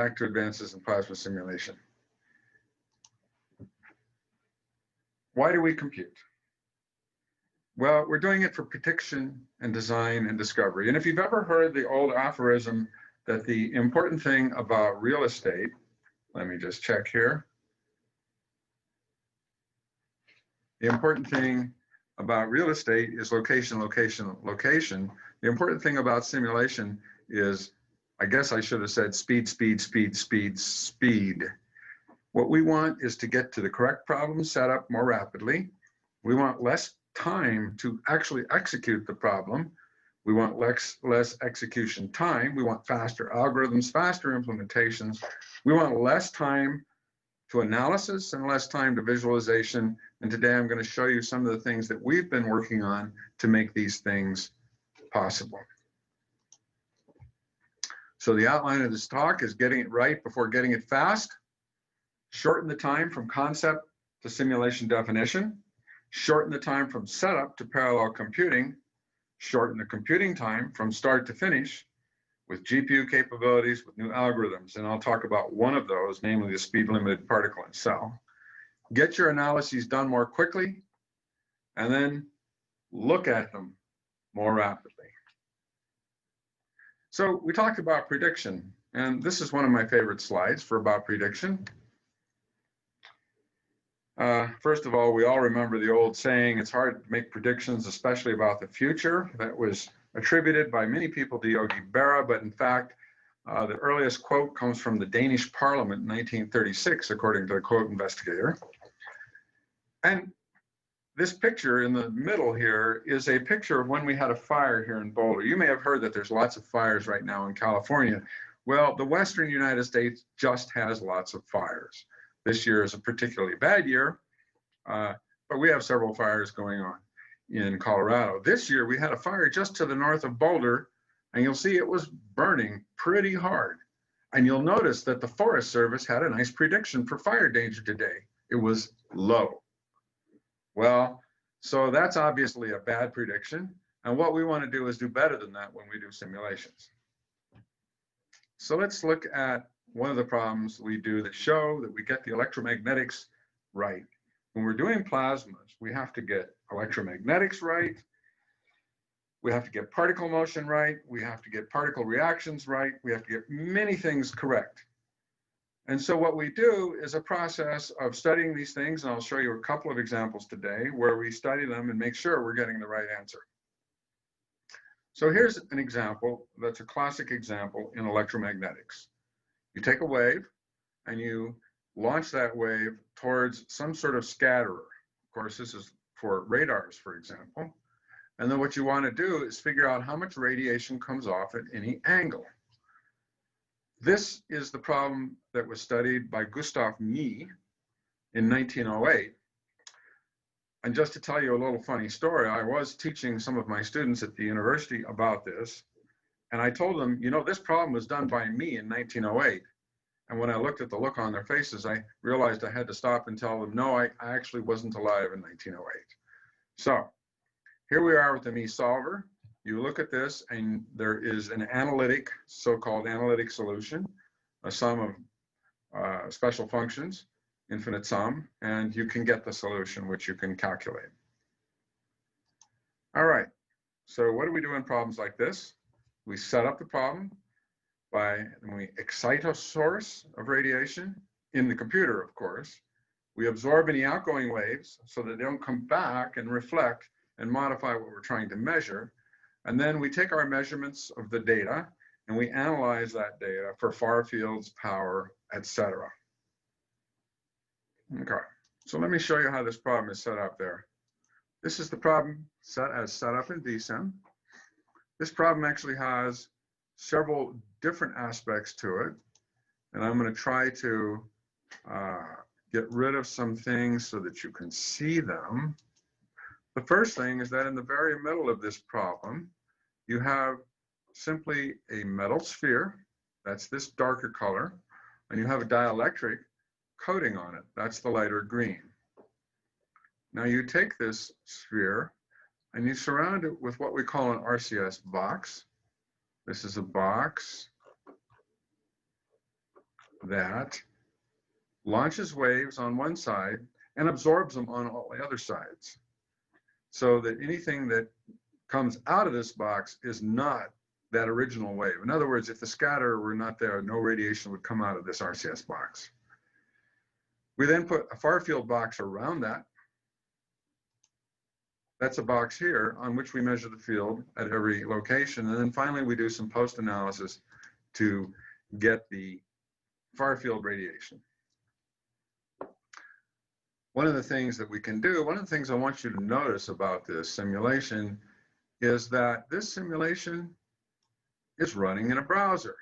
back to advances in plasma simulation. Why do we compute? Well, we're doing it for prediction and design and discovery. And if you've ever heard the old aphorism that the important thing about real estate, let me just check here. The important thing about real estate is location, location, location. The important thing about simulation is, I guess I should have said speed, speed, speed, speed, speed. What we want is to get to the correct problem set up more rapidly. We want less time to actually execute the problem. We want less execution time. We want faster algorithms, faster implementations. We want less time to analysis and less time to visualization. And today I'm going to show you some of the things that we've been working on to make these things possible. So the outline of this talk is getting it right before getting it fast, shorten the time from concept to simulation definition, shorten the time from setup to parallel computing, shorten the computing time from start to finish with GPU capabilities with new algorithms. And I'll talk about one of those, namely the speed limited particle in cell. Get your analyses done more quickly, and then look at them more rapidly. So we talked about prediction, and this is one of my favorite slides for about prediction. First of all, we all remember the old saying, it's hard to make predictions, especially about the future. That was attributed by many people to Yogi Berra, but in fact, the earliest quote comes from the Danish Parliament in 1936, according to the quote investigator. And this picture in the middle here is a picture of when we had a fire here in Boulder. You may have heard that there's lots of fires right now in California. Well, the Western United States just has lots of fires. This year is a particularly bad year, but we have several fires going on in Colorado. This year we had a fire just to the north of Boulder, and you'll see it was burning pretty hard. And you'll notice that the Forest Service had a nice prediction for fire danger today. It was low. Well, so that's obviously a bad prediction. And what we want to do is do better than that when we do simulations. So let's look at one of the problems we do that show that we get the electromagnetics right. When we're doing plasmas, we have to get electromagnetics right. We have to get particle motion right. We have to get particle reactions right. We have to get many things correct. And so what we do is a process of studying these things, and I'll show you a couple of examples today where we study them and make sure we're getting the right answer. So here's an example that's a classic example in electromagnetics. You take a wave and you launch that wave towards some sort of scatterer. Of course, this is for radars, for example. And then what you want to do is figure out how much radiation comes off at any angle. This is the problem that was studied by Gustav Mie in 1908. And just to tell you a little funny story, I was teaching some of my students at the university about this. And I told them, you know, this problem was done by me in 1908. And when I looked at the look on their faces, I realized I had to stop and tell them, no, I actually wasn't alive in 1908. So here we are with the Mie solver. You look at this and there is an analytic, so-called analytic solution, a sum of special functions, infinite sum, and you can get the solution, which you can calculate. All right, so what do we do in problems like this? We set up the problem we excite a source of radiation in the computer, of course. We absorb any outgoing waves so that they don't come back and reflect and modify what we're trying to measure. And then we take our measurements of the data and we analyze that data for far fields, power, etc. Okay, so let me show you how this problem is set up there. This is the problem set up in VSim. This problem actually has several different aspects to it, and I'm going to try to get rid of some things so that you can see them. The first thing is that in the very middle of this problem, you have simply a metal sphere, that's this darker color, and you have a dielectric coating on it, that's the lighter green. Now you take this sphere and you surround it with what we call an RCS box. This is a box that launches waves on one side and absorbs them on all the other sides, so that anything that comes out of this box is not that original wave. In other words, if the scatter were not there, no radiation would come out of this RCS box. We then put a far field box around that. That's a box here on which we measure the field at every location. And then finally, we do some post-analysis to get the far field radiation. One of the things that we can do, one of the things I want you to notice about this simulation is that this simulation is running in a browser.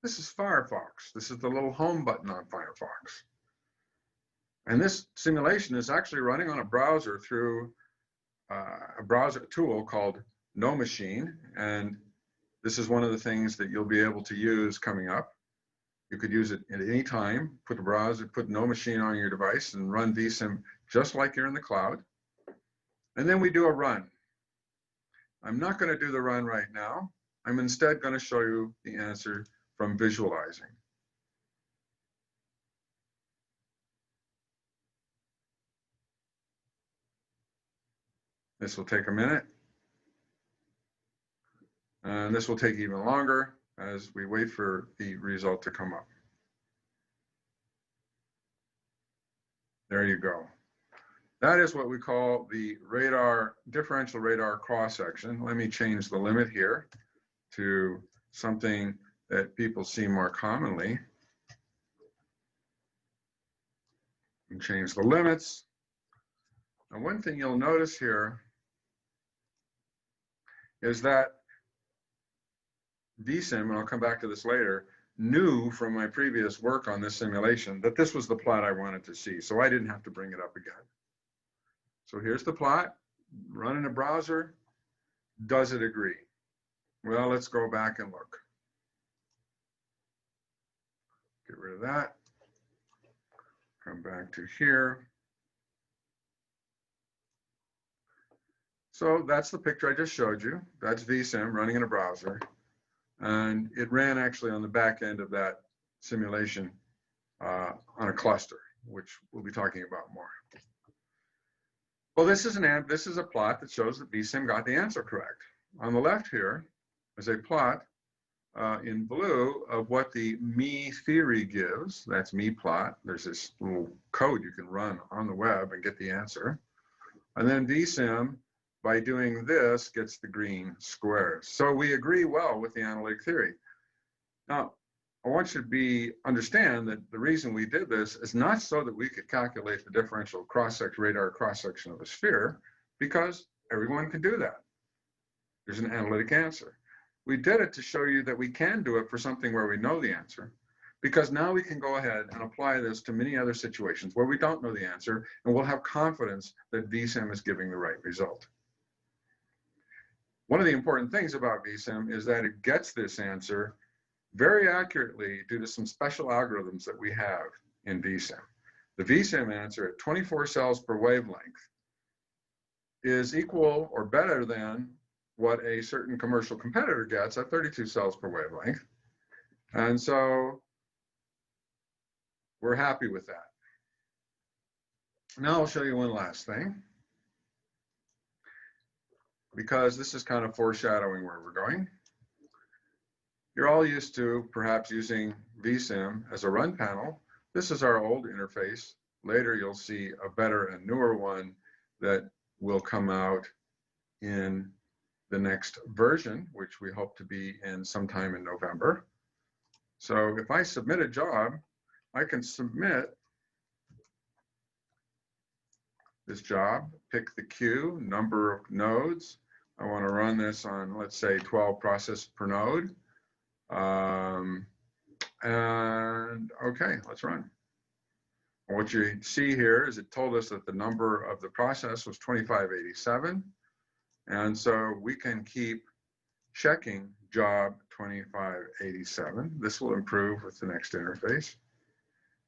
This is Firefox. This is the little home button on Firefox. And this simulation is actually running on a browser through a browser tool called No Machine. And this is one of the things that you'll be able to use coming up. You could use it at any time, put a browser, put No Machine on your device and run VSim just like you're in the cloud. And then we do a run. I'm not going to do the run right now. I'm instead going to show you the answer from visualizing. This will take a minute. And this will take even longer as we wait for the result to come up. There you go. That is what we call the radar, differential radar cross-section. Let me change the limit here to something that people see more commonly. And change the limits. And one thing you'll notice here is that VSim, and I'll come back to this later, knew from my previous work on this simulation that this was the plot I wanted to see, so I didn't have to bring it up again. So here's the plot, run in a browser. Does it agree? Well, let's go back and look. Get rid of that. Come back to here. So that's the picture I just showed you. That's VSim running in a browser. And it ran actually on the back end of that simulation on a cluster, which we'll be talking about more. Well, this is a plot that shows that VSim got the answer correct. On the left here is a plot in blue of what the me theory gives. That's me plot. There's this little code you can run on the web and get the answer. And then VSim, by doing this, gets the green squares. So we agree well with the analytic theory. Now, I want you to understand that the reason we did this is not so that we could calculate the differential cross-section, radar cross-section of a sphere, because everyone can do that. There's an analytic answer. We did it to show you that we can do it for something where we know the answer, because now we can go ahead and apply this to many other situations where we don't know the answer, and we'll have confidence that VSim is giving the right result. One of the important things about VSim is that it gets this answer very accurately due to some special algorithms that we have in VSim. The VSim answer at 24 cells per wavelength is equal or better than what a certain commercial competitor gets at 32 cells per wavelength. And so we're happy with that. Now I'll show you one last thing, because this is kind of foreshadowing where we're going. You're all used to perhaps using VSim as a run panel. This is our old interface. Later, you'll see a better and newer one that will come out in the next version, which we hope to be in sometime in November. So if I submit a job, I can submit this job, pick the queue, number of nodes. I want to run this on, let's say, 12 processes per node. And okay, let's run. What you see here is it told us that the number of the process was 2587. And so we can keep checking job 2587. This will improve with the next interface.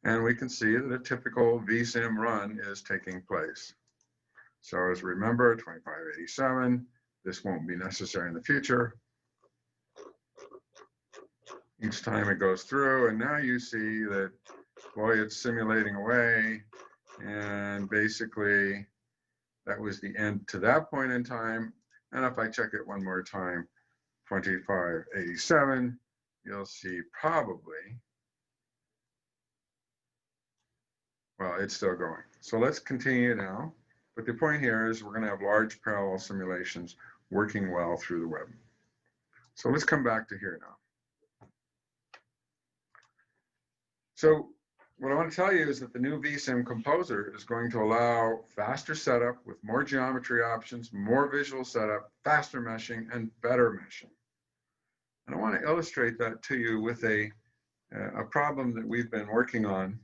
And we can see that a typical VSim run is taking place. So as remember, 2587, this won't be necessary in the future. each time it goes through. And now you see that, boy, it's simulating away. And basically, that was the end to that point in time. And if I check it one more time, 2587, you'll see probably, well, it's still going. So let's continue now. But the point here is we're going to have large parallel simulations working well through the web. So let's come back to here now. So what I want to tell you is that the new VSim composer is going to allow faster setup with more geometry options, more visual setup, faster meshing, and better meshing. And I want to illustrate that to you with a problem that we've been working on.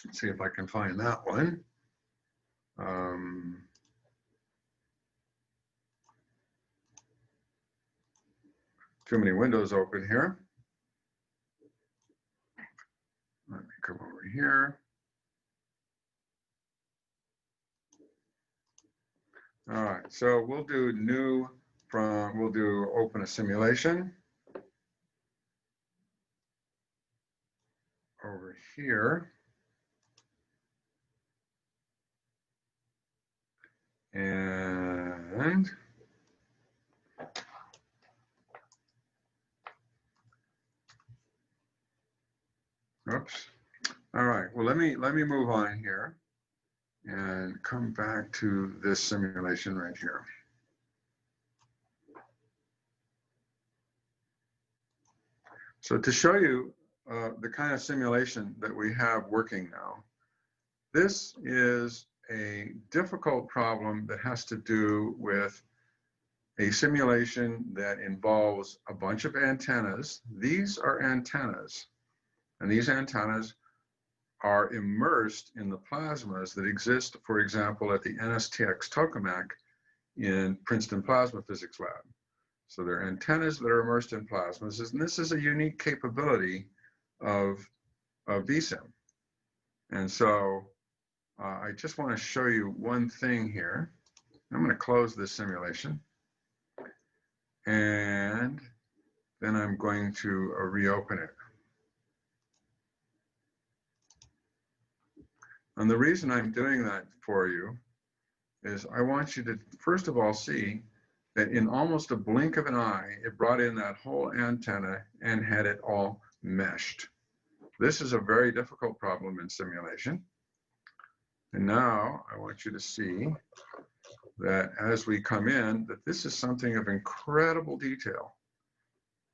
Let's see if I can find that one. Too many windows open here. Let me come over here. All right, so we'll do new from, we'll do open a simulation. Over here. And oops. All right. Well, let me move on here and come back to this simulation right here. So to show you the kind of simulation that we have working now, this is a difficult problem that has to do with a simulation that involves a bunch of antennas. These are antennas, and these antennas are immersed in the plasmas that exist, for example, at the NSTX tokamak in Princeton Plasma Physics Lab. So they're antennas that are immersed in plasmas, and this is a unique capability of VSim. And so I just want to show you one thing here. I'm going to close this simulation. And then I'm going to reopen it. And the reason I'm doing that for you is I want you to, first of all, see that in almost a blink of an eye, it brought in that whole antenna and had it all meshed. This is a very difficult problem in simulation. And now I want you to see that as we come in, that this is something of incredible detail.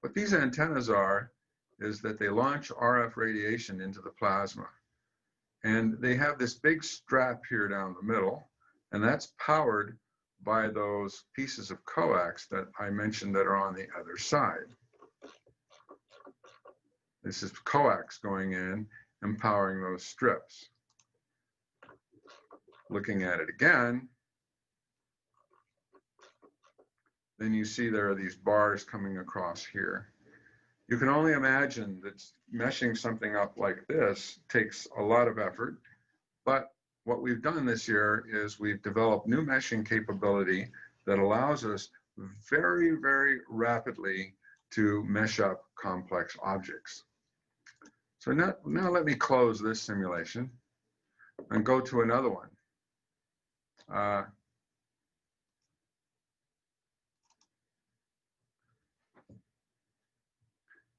What these antennas are is that they launch RF radiation into the plasma. And they have this big strap here down the middle, and that's powered by those pieces of coax that I mentioned that are on the other side. This is coax going in and powering those strips. Looking at it again, then you see there are these bars coming across here. You can only imagine that meshing something up like this takes a lot of effort, but what we've done this year is we've developed new meshing capability that allows us very, very rapidly to mesh up complex objects. So now let me close this simulation and go to another one.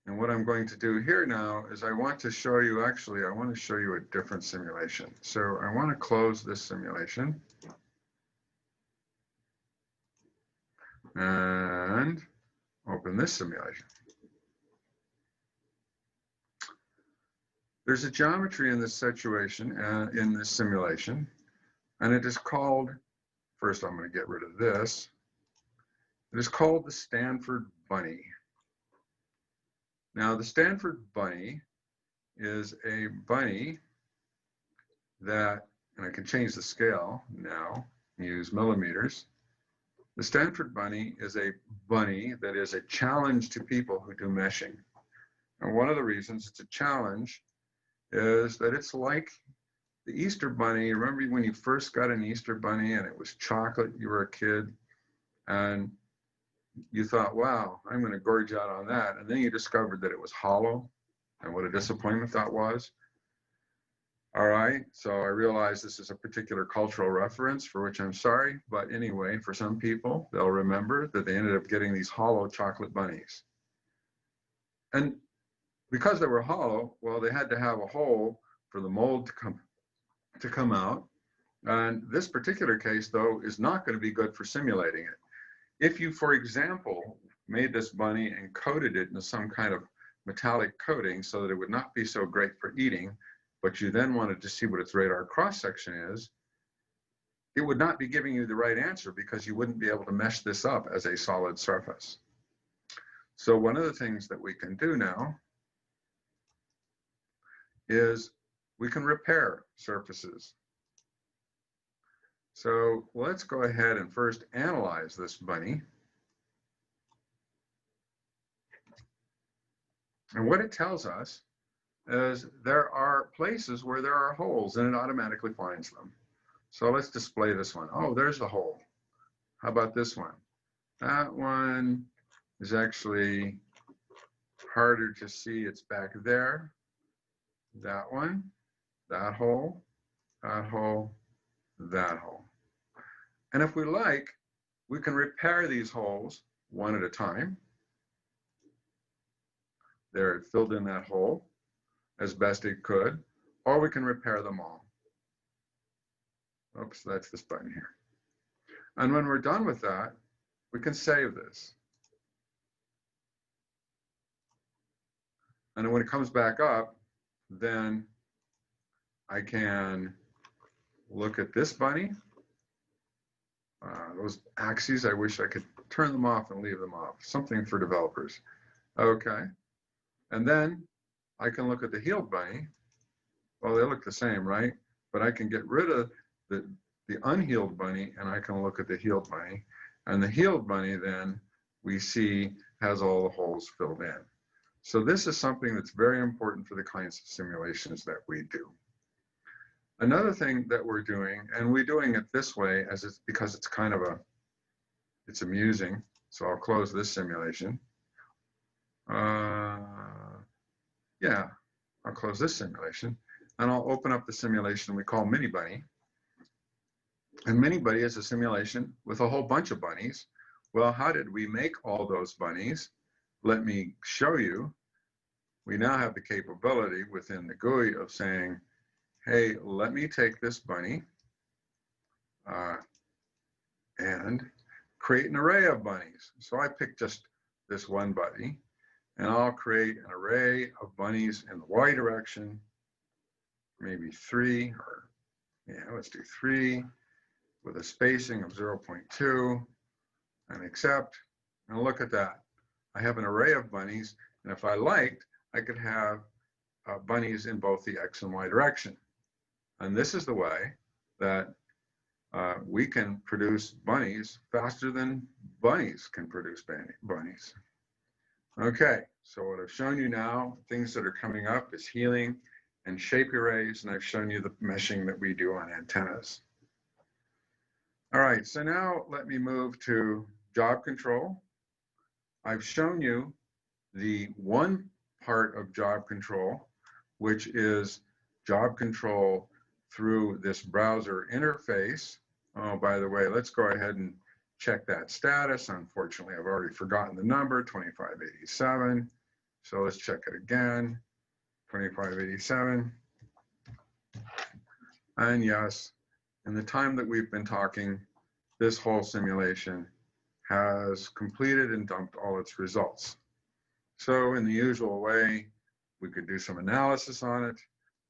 And what I'm going to do here now is I want to show you, actually, I want to show you a different simulation. So I want to close this simulation and open this simulation. There's a geometry in this situation, in this simulation, and it is called, first I'm going to get rid of this. It is called the Stanford Bunny. Now, the Stanford Bunny is a bunny that, and I can change the scale now, use millimeters. The Stanford Bunny is a bunny that is a challenge to people who do meshing. And one of the reasons it's a challenge is that it's like the Easter Bunny. Remember when you first got an Easter Bunny and it was chocolate, you were a kid, and you thought, wow, I'm going to gorge out on that. And then you discovered that it was hollow, and what a disappointment that was. All right, so I realize this is a particular cultural reference for which I'm sorry, but anyway, for some people, they'll remember that they ended up getting these hollow chocolate bunnies. And because they were hollow, well, they had to have a hole for the mold to come out. And this particular case, though, is not going to be good for simulating it. If you, for example, made this bunny and coated it in some kind of metallic coating so that it would not be so great for eating, but you then wanted to see what its radar cross-section is, it would not be giving you the right answer because you wouldn't be able to mesh this up as a solid surface. So one of the things that we can do now is we can repair surfaces. So let's go ahead and first analyze this bunny. And what it tells us is there are places where there are holes and it automatically finds them. So let's display this one. Oh, there's the hole. How about this one? That one is actually harder to see. It's back there. That one, that hole, that hole, that hole. And if we like, we can repair these holes one at a time. There, it filled in that hole as best it could, or we can repair them all. Oops, that's this button here. And when we're done with that, we can save this. And when it comes back up, then I can look at this bunny. Those axes, I wish I could turn them off and leave them off. Something for developers. Okay. And then I can look at the healed bunny. Well, they look the same, right? But I can get rid of the unhealed bunny and I can look at the healed bunny. And the healed bunny then we see has all the holes filled in. So this is something that's very important for the kinds of simulations that we do. Another thing that we're doing, and we're doing it this way as it's because it's kind of it's amusing. So I'll close this simulation. Yeah, I'll close this simulation and I'll open up the simulation we call Mini Bunny. And Mini Bunny is a simulation with a whole bunch of bunnies. Well, how did we make all those bunnies? Let me show you. We now have the capability within the GUI of saying, hey, let me take this bunny and create an array of bunnies. So I picked just this one bunny, and I'll create an array of bunnies in the Y direction, maybe 3, or yeah, let's do 3 with a spacing of 0.2 and accept. And look at that. I have an array of bunnies, and if I liked, I could have bunnies in both the X and Y direction. And this is the way that we can produce bunnies faster than bunnies can produce bunnies. Okay, so what I've shown you now, things that are coming up is healing and shape arrays, and I've shown you the meshing that we do on antennas. All right, so now let me move to job control. I've shown you the one part of job control, which is job control through this browser interface. Oh, by the way, let's go ahead and check that status. Unfortunately, I've already forgotten the number, 2587. So let's check it again, 2587. And yes, in the time that we've been talking, this whole simulation has completed and dumped all its results. So in the usual way, we could do some analysis on it,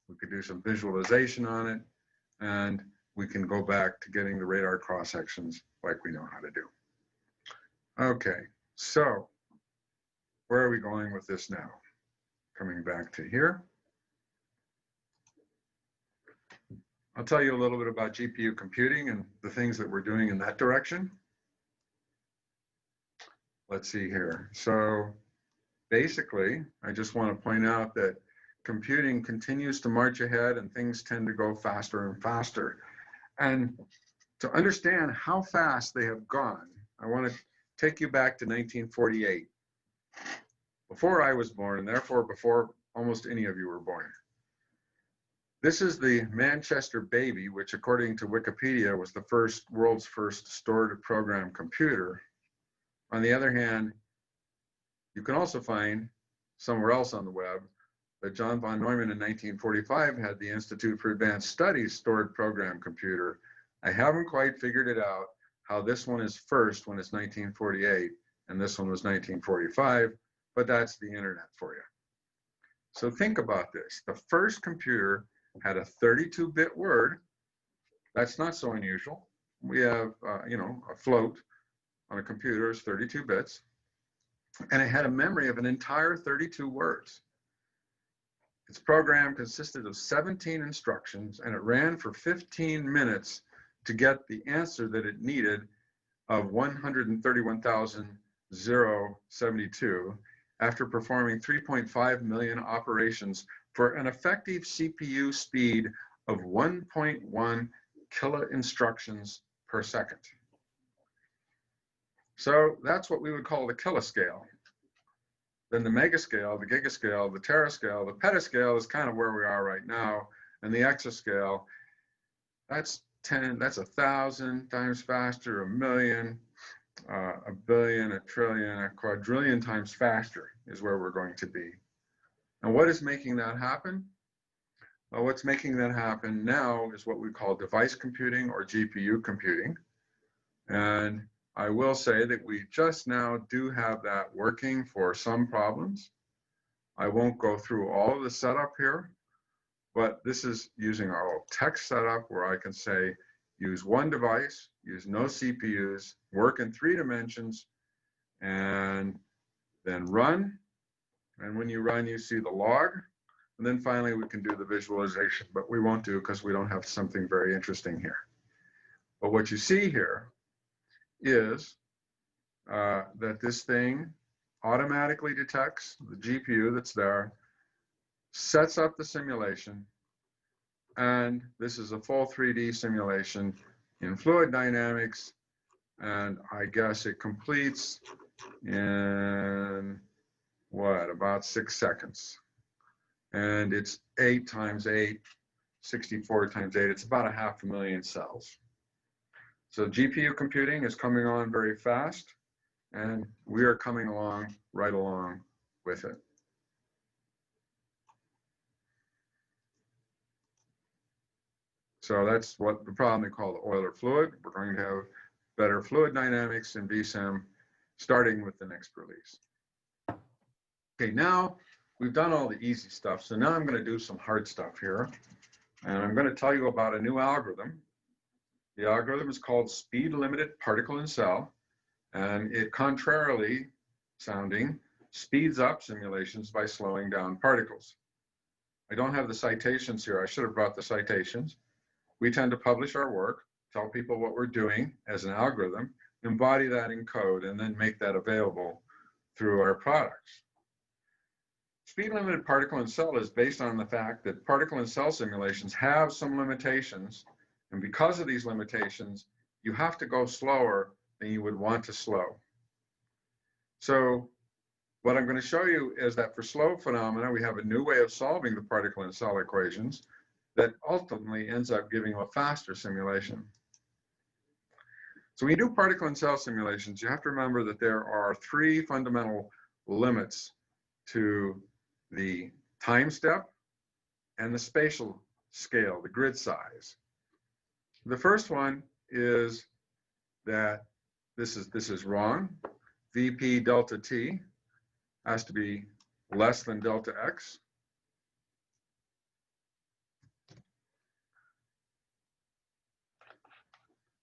we could do some visualization on it, and we can go back to getting the radar cross sections like we know how to do. Okay, so where are we going with this now? Coming back to here. I'll tell you a little bit about GPU computing and the things that we're doing in that direction. Let's see here. So basically, I just want to point out that computing continues to march ahead and things tend to go faster and faster. And to understand how fast they have gone, I want to take you back to 1948, before I was born, and therefore before almost any of you were born. This is the Manchester Baby, which according to Wikipedia was the world's first stored program computer. On the other hand, you can also find somewhere else on the web that John von Neumann in 1945 had the Institute for Advanced Studies stored program computer. I haven't quite figured it out how this one is first when it's 1948 and this one was 1945, but that's the internet for you. So think about this. The first computer had a 32-bit word. That's not so unusual. We have, a float on a computer is 32 bits, and it had a memory of an entire 32 words. Its program consisted of 17 instructions, and it ran for 15 minutes to get the answer that it needed of 131,072 after performing 3.5 million operations for an effective CPU speed of 1.1 kilo instructions per second. So that's what we would call the kiloscale. Then the megascale, the gigascale, the terascale, the petascale is kind of where we are right now. And the exascale, that's 1,000 times faster, a million, a billion, a trillion, a quadrillion times faster is where we're going to be. And what is making that happen? Well, what's making that happen now is what we call device computing or GPU computing. And I will say that we just now do have that working for some problems. I won't go through all of the setup here, but this is using our old text setup where I can say, use one device, use no CPUs, work in 3 dimensions, and then run. And when you run, you see the log. And then finally, we can do the visualization, but we won't do because we don't have something very interesting here. But what you see here is that this thing automatically detects the GPU that's there, sets up the simulation, and this is a full 3D simulation in fluid dynamics, and I guess it completes in, what, about 6 seconds. And it's 8 times 8, 64 times 8, it's about 500,000 cells. So GPU computing is coming on very fast, and we are coming along right along with it. So that's what the problem they call the Euler fluid. We're going to have better fluid dynamics in VSim starting with the next release. Okay, now we've done all the easy stuff. So now I'm going to do some hard stuff here. And I'm going to tell you about a new algorithm. The algorithm is called speed limited particle in cell. And it, contrarily sounding, speeds up simulations by slowing down particles. I don't have the citations here. I should have brought the citations. We tend to publish our work, tell people what we're doing as an algorithm, embody that in code, and then make that available through our products. Speed limited particle in cell is based on the fact that particle in cell simulations have some limitations, and because of these limitations, you have to go slower than you would want to slow. So what I'm going to show you is that for slow phenomena, we have a new way of solving the particle in cell equations that ultimately ends up giving you a faster simulation. So when you do particle in cell simulations, you have to remember that there are 3 fundamental limits to the time step and the spatial scale, the grid size. The first one is that this is wrong. VP delta T has to be less than delta X.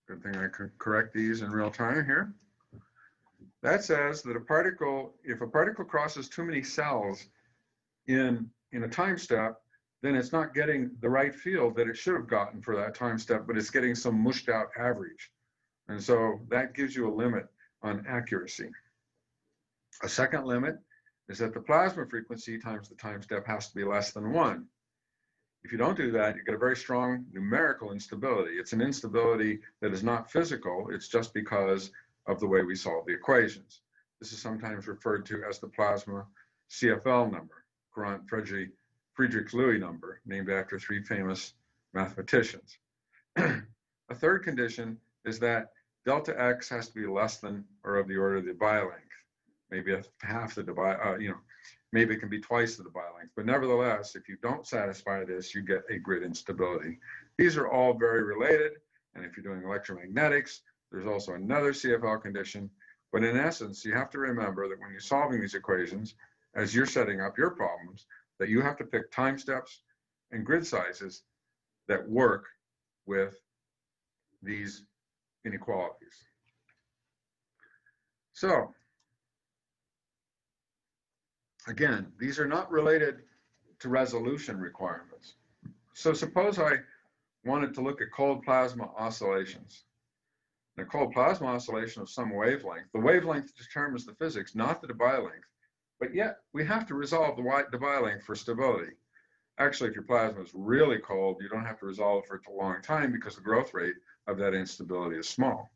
Good thing I could correct these in real time here. That says that a particle, if a particle crosses too many cells in a time step, then it's not getting the right field that it should have gotten for that time step, but it's getting some mushed out average. And so that gives you a limit on accuracy. A second limit is that the plasma frequency times the time step has to be less than 1. If you don't do that, you get a very strong numerical instability. It's an instability that is not physical. It's just because of the way we solve the equations. This is sometimes referred to as the plasma CFL number, Courant Friedrich Louis number, named after 3 famous mathematicians. A third condition is that delta x has to be less than or of the order of the Debye length. Maybe half the Debye, maybe it can be twice the Debye length. But nevertheless, if you don't satisfy this, you get a grid instability. These are all very related. And if you're doing electromagnetics, there's also another CFL condition. But in essence, you have to remember that when you're solving these equations, as you're setting up your problems, that you have to pick time steps and grid sizes that work with these inequalities. So, again, these are not related to resolution requirements. So suppose I wanted to look at cold plasma oscillations. A cold plasma oscillation of some wavelength. The wavelength determines the physics, not the Debye length. But yet, we have to resolve the Debye length for stability. Actually, if your plasma is really cold, you don't have to resolve it for a long time because the growth rate of that instability is small.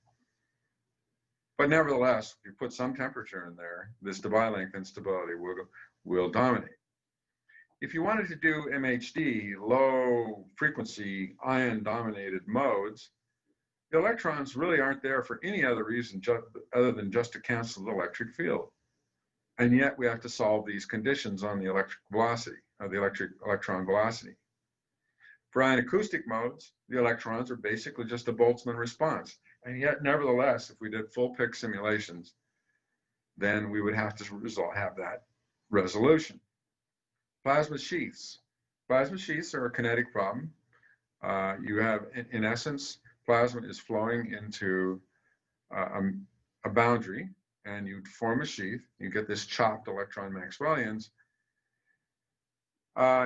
But nevertheless, if you put some temperature in there, this Debye length instability will dominate. If you wanted to do MHD, low frequency ion dominated modes, the electrons really aren't there for any other reason other than just to cancel the electric field. And yet we have to solve these conditions on the electric velocity, the electron velocity. For ion acoustic modes, the electrons are basically just a Boltzmann response. And yet, nevertheless, if we did full pick simulations, then we would have to have that resolution. Plasma sheaths. Plasma sheaths are a kinetic problem. You have, in essence, plasma is flowing into a boundary, and you form a sheath. You get this chopped electron Maxwellians.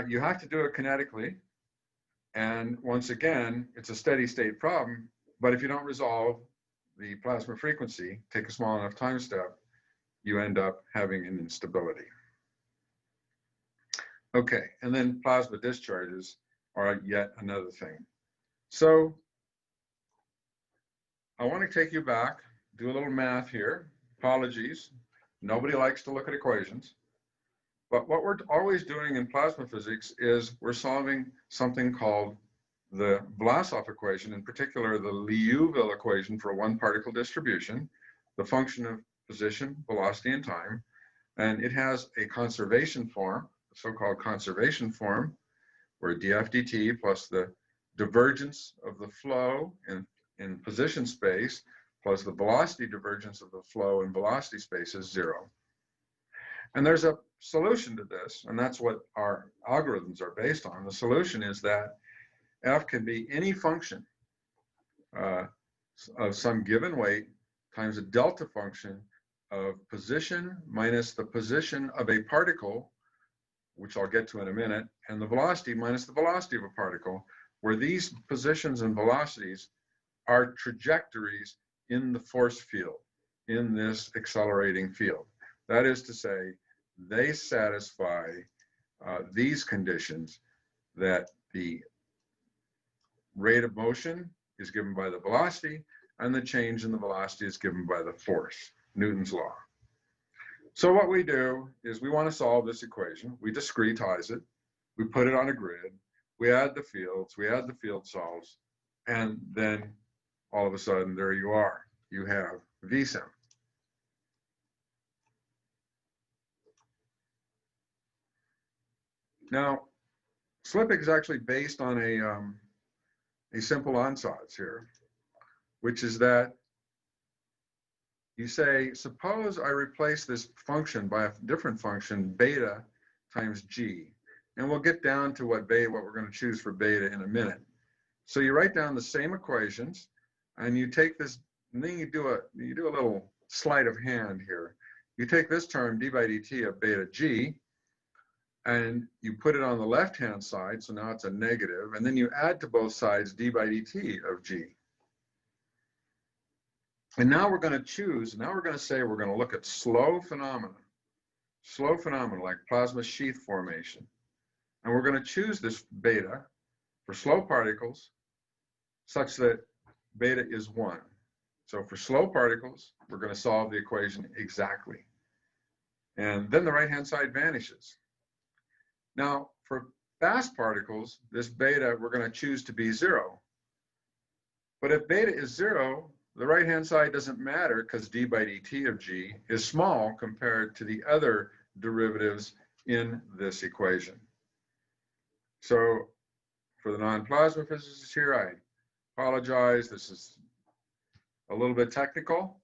You have to do it kinetically. And once again, it's a steady state problem. But if you don't resolve the plasma frequency, take a small enough time step, you end up having an instability. Okay, and then plasma discharges are yet another thing. So I want to take you back, do a little math here. Apologies, nobody likes to look at equations. But what we're always doing in plasma physics is we're solving something called the Vlasov equation, in particular the Liouville equation for a one-particle distribution, the function of position, velocity, and time. And it has a conservation form, so-called conservation form, where df dt plus the divergence of the flow in position space plus the velocity divergence of the flow in velocity space is 0. And there's a solution to this, and that's what our algorithms are based on. The solution is that f can be any function of some given weight times a delta function of position minus the position of a particle, which I'll get to in a minute, and the velocity minus the velocity of a particle, where these positions and velocities are trajectories in the force field, in this accelerating field. That is to say, they satisfy these conditions, that the rate of motion is given by the velocity and the change in the velocity is given by the force, Newton's law. So what we do is we want to solve this equation. We discretize it. We put it on a grid. We add the fields. We add the field solves. And then all of a sudden, there you are. You have VSim. Now, Slipig is actually based on a simple ansatz here, which is that you say, suppose I replace this function by a different function, beta times g. And we'll get down to what we're going to choose for beta in a minute. So you write down the same equations, and you take this, and then you do a little sleight of hand here. You take this term, d by dt of beta g, and you put it on the left-hand side, so now it's a negative, and then you add to both sides d by dt of g. And now we're going to choose, now we're going to say we're going to look at slow phenomena like plasma sheath formation. And we're going to choose this beta for slow particles such that beta is 1. So for slow particles, we're going to solve the equation exactly. And then the right-hand side vanishes. Now, for fast particles, this beta, we're going to choose to be 0. But if beta is 0, the right-hand side doesn't matter because d by dt of g is small compared to the other derivatives in this equation. So for the non-plasma physicists here, I apologize. This is a little bit technical,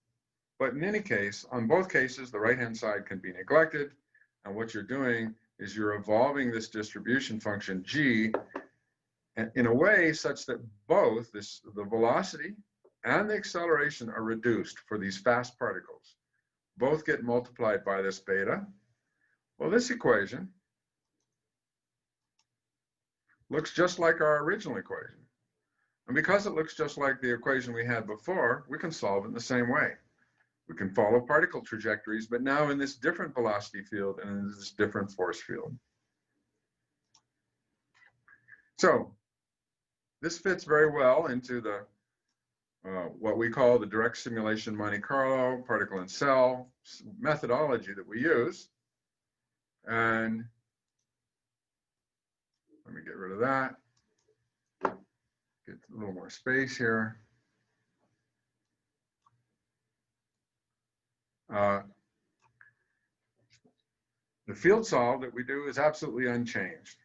but in any case, on both cases, the right-hand side can be neglected. And what you're doing is you're evolving this distribution function g in a way such that both the velocity and the acceleration are reduced for these fast particles. Both get multiplied by this beta. Well, this equation looks just like our original equation. And because it looks just like the equation we had before, we can solve it in the same way. We can follow particle trajectories, but now in this different velocity field and in this different force field. So this fits very well into the what we call the direct simulation Monte Carlo particle and cell methodology that we use. And let me get rid of that. Get a little more space here. The field solve that we do is absolutely unchanged.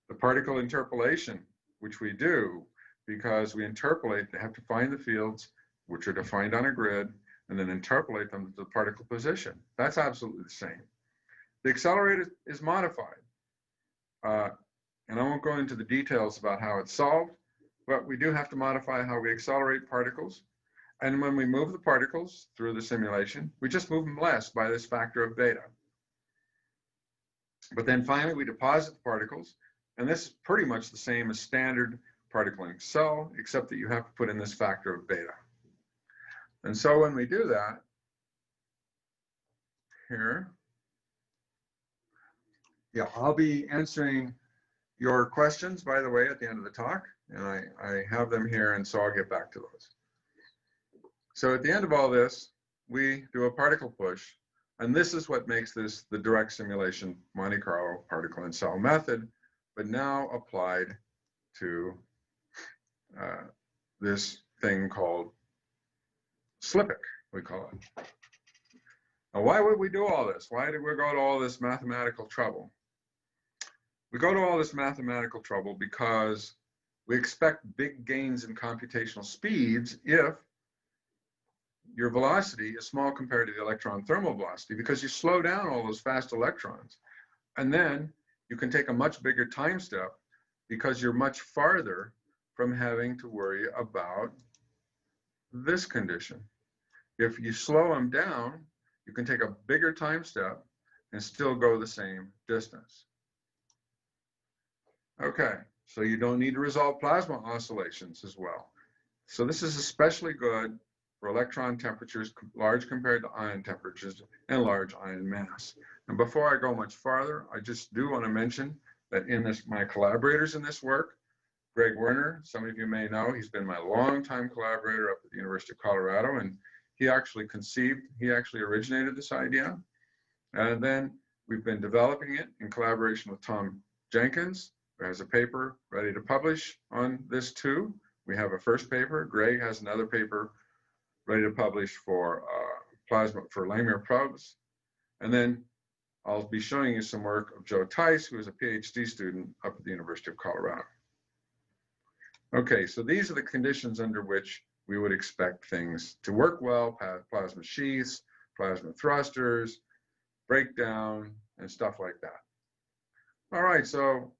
The particle interpolation, which we do because we interpolate, they have to find the fields, which are defined on a grid, and then interpolate them to the particle position. That's absolutely the same. The accelerator is modified. And I won't go into the details about how it's solved, but we do have to modify how we accelerate particles. And when we move the particles through the simulation, we just move them less by this factor of beta. But then finally, we deposit the particles, and this is pretty much the same as standard particling cell, except that you have to put in this factor of beta. And so when we do that, here, yeah, I'll be answering your questions, by the way, at the end of the talk, and I have them here, and so I'll get back to those. So at the end of all this, we do a particle push, and this is what makes this the direct simulation Monte Carlo particle and cell method, but now applied to this thing called SLIPIC, we call it. Now, why would we do all this? Why did we go to all this mathematical trouble? We go to all this mathematical trouble because we expect big gains in computational speeds if your velocity is small compared to the electron thermal velocity, because you slow down all those fast electrons. And then you can take a much bigger time step because you're much farther from having to worry about this condition. If you slow them down, you can take a bigger time step and still go the same distance. Okay, so you don't need to resolve plasma oscillations as well. So this is especially good for electron temperatures large compared to ion temperatures and large ion mass. And before I go much farther, I just do want to mention that in this, my collaborators in this work, Greg Werner, some of you may know, he's been my longtime collaborator up at the University of Colorado, and he actually originated this idea. And then we've been developing it in collaboration with Tom Jenkins, who has a paper ready to publish on this too. We have a first paper. Greg has another paper ready to publish for plasma for Langmuir probes. And then I'll be showing you some work of Joe Tice, who is a PhD student up at the University of Colorado. Okay, so these are the conditions under which we would expect things to work well: plasma sheaths, plasma thrusters, breakdown, and stuff like that. All right, so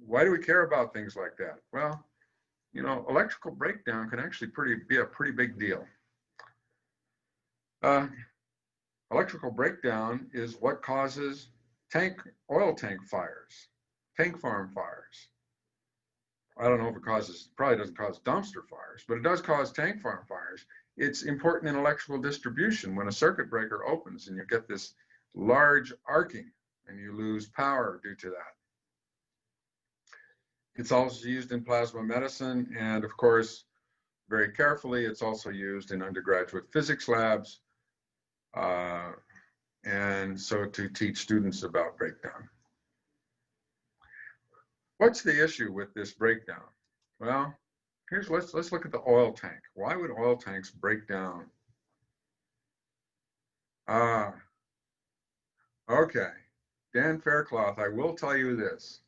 why do we care about things like that? Well, you know, electrical breakdown can actually be a pretty big deal. Electrical breakdown is what causes oil tank fires, tank farm fires. I don't know if it probably doesn't cause dumpster fires, but it does cause tank farm fires. It's important in electrical distribution when a circuit breaker opens and you get this large arcing and you lose power due to that. It's also used in plasma medicine, and of course, very carefully. It's also used in undergraduate physics labs, and so to teach students about breakdown. What's the issue with this breakdown? Well, let's look at the oil tank. Why would oil tanks break down? Okay, Dan Faircloth, I will tell you this.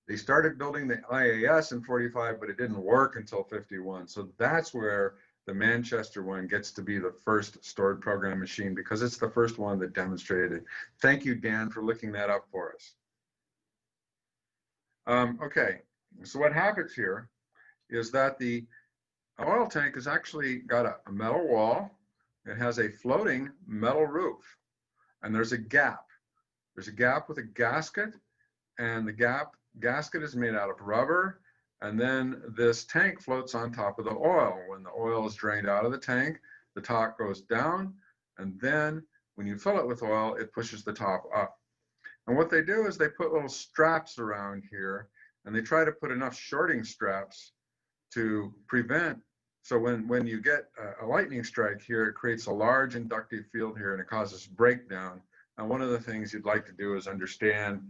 They started building the IAS in 45, but it didn't work until 51. So that's where the Manchester one gets to be the first stored program machine, because it's the first one that demonstrated it. Thank you, Dan, for looking that up for us. Okay, so what happens here is that the oil tank has actually got a metal wall. It has a floating metal roof, and there's a gap. There's a gap with a gasket, and the gasket is made out of rubber, and then this tank floats on top of the oil. When the oil is drained out of the tank, the top goes down, and then when you fill it with oil, it pushes the top up. And what they do is they put little straps around here, and they try to put enough shorting straps to prevent. So when you get a lightning strike here, it creates a large inductive field here, and it causes breakdown. And one of the things you'd like to do is understand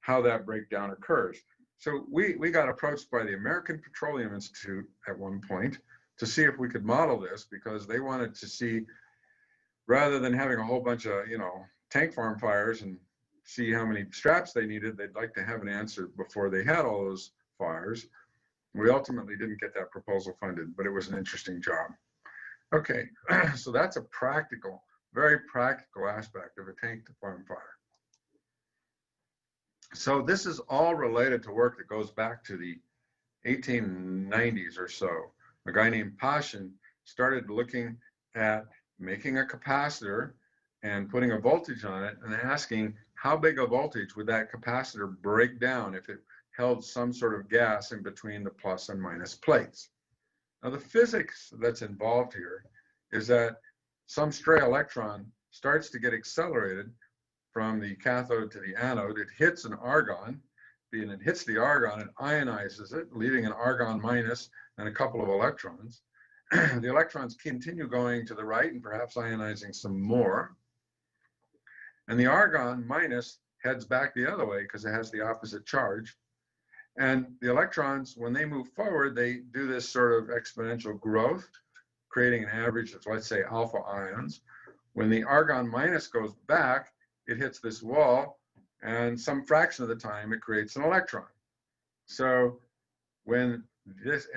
how that breakdown occurs. So we got approached by the American Petroleum Institute at one point to see if we could model this, because they wanted to see, rather than having a whole bunch of, tank farm fires and see how many straps they needed, they'd like to have an answer before they had all those fires. We ultimately didn't get that proposal funded, but it was an interesting job. Okay, so that's a practical, very practical aspect of a tank to farm fire. So this is all related to work that goes back to the 1890s or so. A guy named Paschen started looking at making a capacitor and putting a voltage on it and asking how big a voltage would that capacitor break down if it held some sort of gas in between the plus and minus plates. Now the physics that's involved here is that some stray electron starts to get accelerated from the cathode to the anode. It hits an argon, and it hits the argon and ionizes it, leaving an argon minus and a couple of electrons. The electrons continue going to the right and perhaps ionizing some more. And the argon minus heads back the other way because it has the opposite charge. And the electrons, when they move forward, they do this sort of exponential growth, creating an average of, let's say, alpha ions. When the argon minus goes back, it hits this wall, and some fraction of the time it creates an electron. So when this,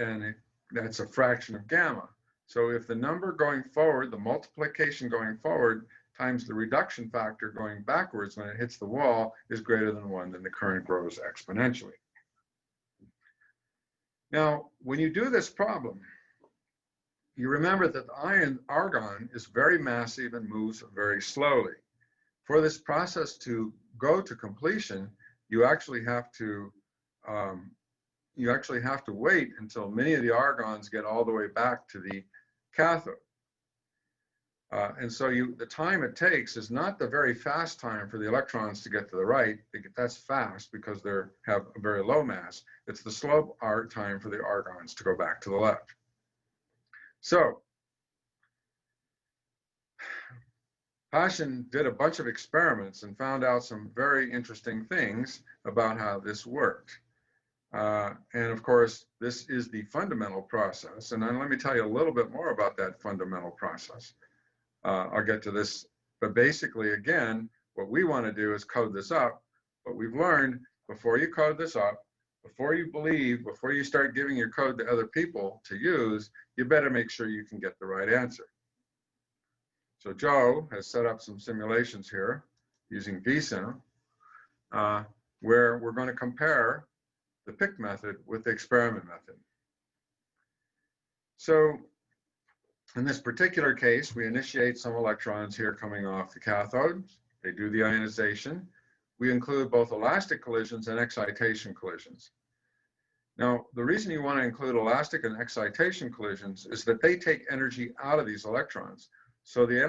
that's a fraction of gamma. So if the number going forward, the multiplication going forward, times the reduction factor going backwards when it hits the wall is greater than 1, then the current grows exponentially. Now, when you do this problem, you remember that the argon is very massive and moves very slowly. For this process to go to completion, you actually have to wait until many of the argons get all the way back to the cathode. And so the time it takes is not the very fast time for the electrons to get to the right. That's fast because they have a very low mass. It's the slow time for the argons to go back to the left. So Paschen did a bunch of experiments and found out some very interesting things about how this worked. And of course, this is the fundamental process. And then let me tell you a little bit more about that fundamental process. I'll get to this, but basically, again, what we want to do is code this up. But we've learned, before you code this up, before you start giving your code to other people to use, you better make sure you can get the right answer. So Joe has set up some simulations here using VSim, where we're going to compare the pick method with the experiment method. So in this particular case, we initiate some electrons here coming off the cathode. They do the ionization. We include both elastic collisions and excitation collisions. Now, the reason you want to include elastic and excitation collisions is that they take energy out of these electrons. So the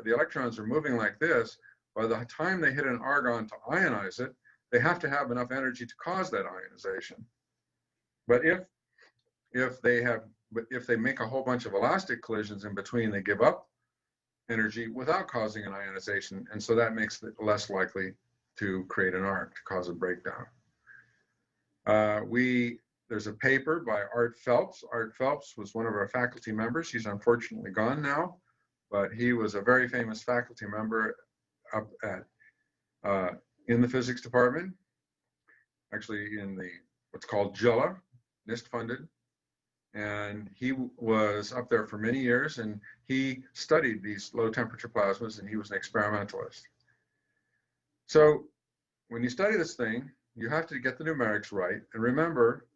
electrons are moving like this. By the time they hit an argon to ionize it, they have to have enough energy to cause that ionization. But if they have but if they make a whole bunch of elastic collisions in between, they give up energy without causing an ionization, and so that makes it less likely to create an arc, to cause a breakdown. There's a paper by Art Phelps. Art Phelps was one of our faculty members. He's unfortunately gone now, but he was a very famous faculty member up at in the physics department, actually in the what's called JILA, NIST funded. And he was up there for many years, and he studied these low temperature plasmas, and he was an experimentalist. So when you study this thing, you have to get the numerics right. And remember,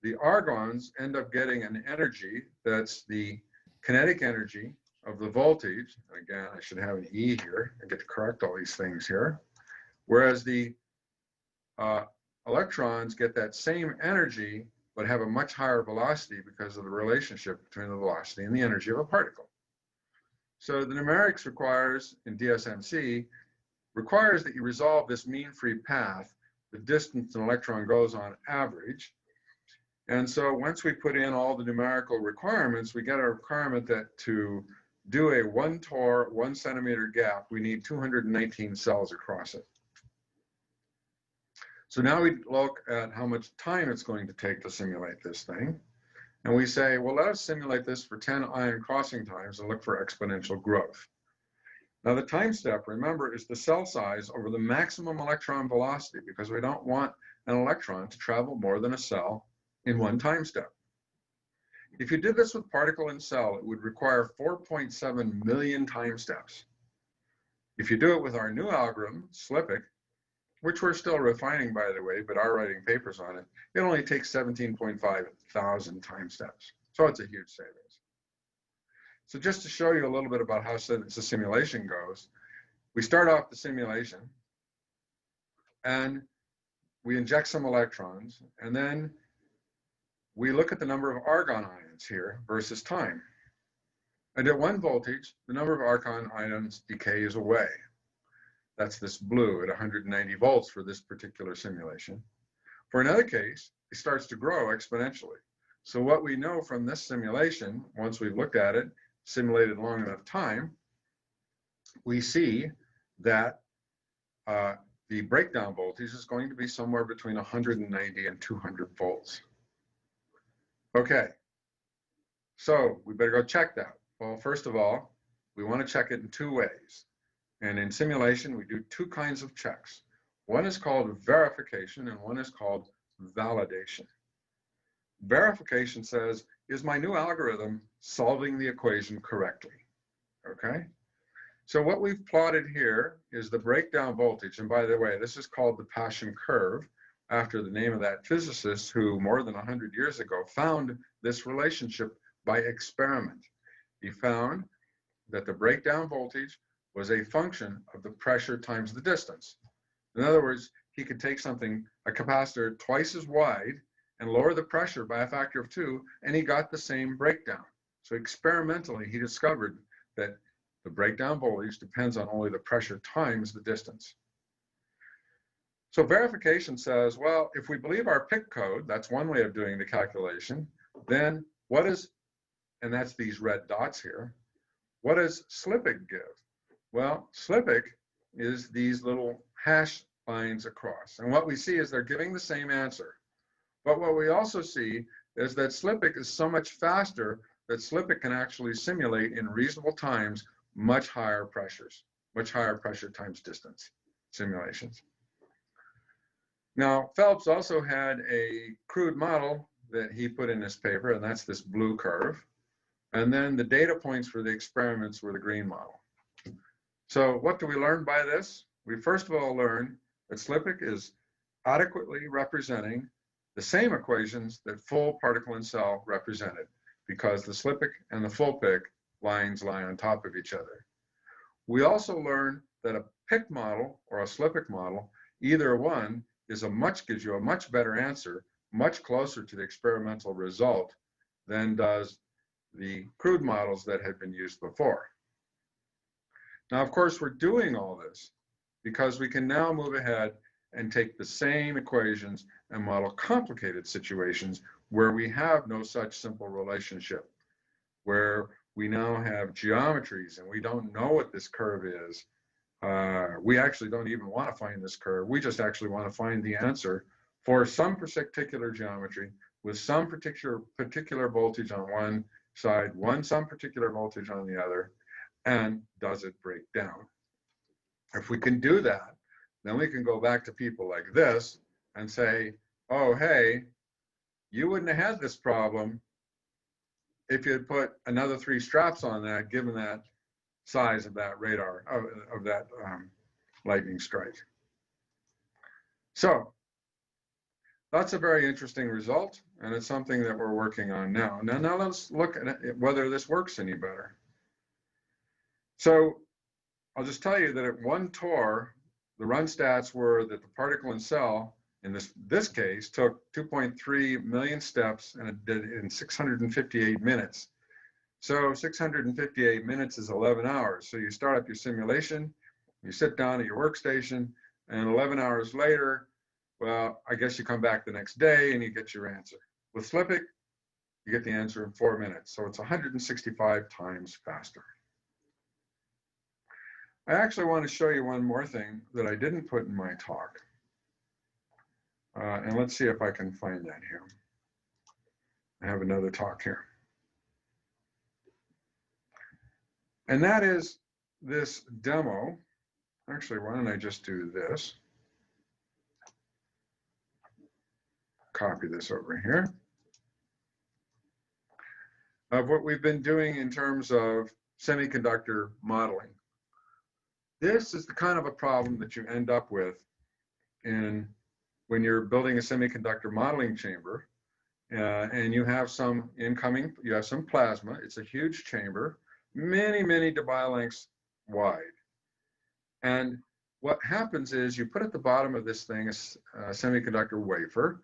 the argons end up getting an energy that's the kinetic energy of the voltage. And again, I should have an E here. I get to correct all these things here. Whereas the electrons get that same energy, but have a much higher velocity because of the relationship between the velocity and the energy of a particle. So the numerics requires, in DSMC, requires that you resolve this mean free path, the distance an electron goes on average. And so once we put in all the numerical requirements, we get a requirement that to do a 1 torr, 1 centimeter gap, we need 219 cells across it. So now we look at how much time it's going to take to simulate this thing. And we say, well, let us simulate this for 10 ion crossing times and look for exponential growth. Now the time step, remember, is the cell size over the maximum electron velocity, because we don't want an electron to travel more than a cell in one time step. If you did this with particle and cell, it would require 4.7 million time steps. If you do it with our new algorithm, SLIPIC, which we're still refining, by the way, but are writing papers on it, it only takes 17.5 thousand time steps. So it's a huge savings. So just to show you a little bit about how the simulation goes, we start off the simulation and we inject some electrons, and then we look at the number of argon ions here versus time. And at 1 voltage, the number of argon ions decays away. That's this blue at 190 volts for this particular simulation. For another case, it starts to grow exponentially. So what we know from this simulation, once we've looked at it, simulated long enough time, we see that the breakdown voltage is going to be somewhere between 190 and 200 volts. Okay, so we better go check that. Well, first of all, we want to check it in 2 ways. And in simulation, we do 2 kinds of checks. One is called verification and one is called validation. Verification says, is my new algorithm solving the equation correctly? Okay. So what we've plotted here is the breakdown voltage. And by the way, this is called the Paschen curve, after the name of that physicist who more than 100 years ago found this relationship by experiment. He found that the breakdown voltage was a function of the pressure times the distance. In other words, he could take something, a capacitor twice as wide, and lower the pressure by a factor of 2, and he got the same breakdown. So experimentally, he discovered that the breakdown voltage depends on only the pressure times the distance. So verification says, well, if we believe our PIC code, that's one way of doing the calculation, then what is, and that's these red dots here, what does SLIPIC give? Well, SLIPIC is these little hash lines across. And what we see is they're giving the same answer. But what we also see is that SLIPIC is so much faster that SLIPIC can actually simulate in reasonable times much higher pressures, much higher pressure times distance simulations. Now, Phelps also had a crude model that he put in this paper, and that's this blue curve. And then the data points for the experiments were the green model. So what do we learn by this? We first of all learn that SLIPIC is adequately representing the same equations that full particle and cell represented, because the SLIPIC and the full PIC lines lie on top of each other. We also learn that a PIC model or a SLIPIC model, either one, gives you a much better answer, much closer to the experimental result than does the crude models that had been used before. Now, of course, we're doing all this because we can now move ahead and take the same equations and model complicated situations where we have no such simple relationship, where we now have geometries and we don't know what this curve is. We actually don't even want to find this curve. We just actually want to find the answer for some particular geometry with some particular voltage on one side, some particular voltage on the other, and does it break down? If we can do that, then we can go back to people like this and say, oh, hey, you wouldn't have had this problem if you had put another 3 straps on that, given that size of that radar, of that lightning strike. So that's a very interesting result, and it's something that we're working on now. Now let's look at whether this works any better. So I'll just tell you that at 1 torr, the run stats were that the particle in cell, in this case, took 2.3 million steps, and it did it in 658 minutes. So 658 minutes is 11 hours. So you start up your simulation, you sit down at your workstation, and 11 hours later, well, I guess you come back the next day and you get your answer. With Flipic, you get the answer in 4 minutes. So it's 165 times faster. I actually want to show you one more thing that I didn't put in my talk. And let's see if I can find that here. I have another talk here. And that is this demo. Actually, why don't I just do this? Copy this over here. Of what we've been doing in terms of semiconductor modeling. This is the kind of a problem that you end up with when you're building a semiconductor modeling chamber, and you have some incoming, you have some plasma. It's a huge chamber, many debye lengths wide. And what happens is you put at the bottom of this thing a semiconductor wafer,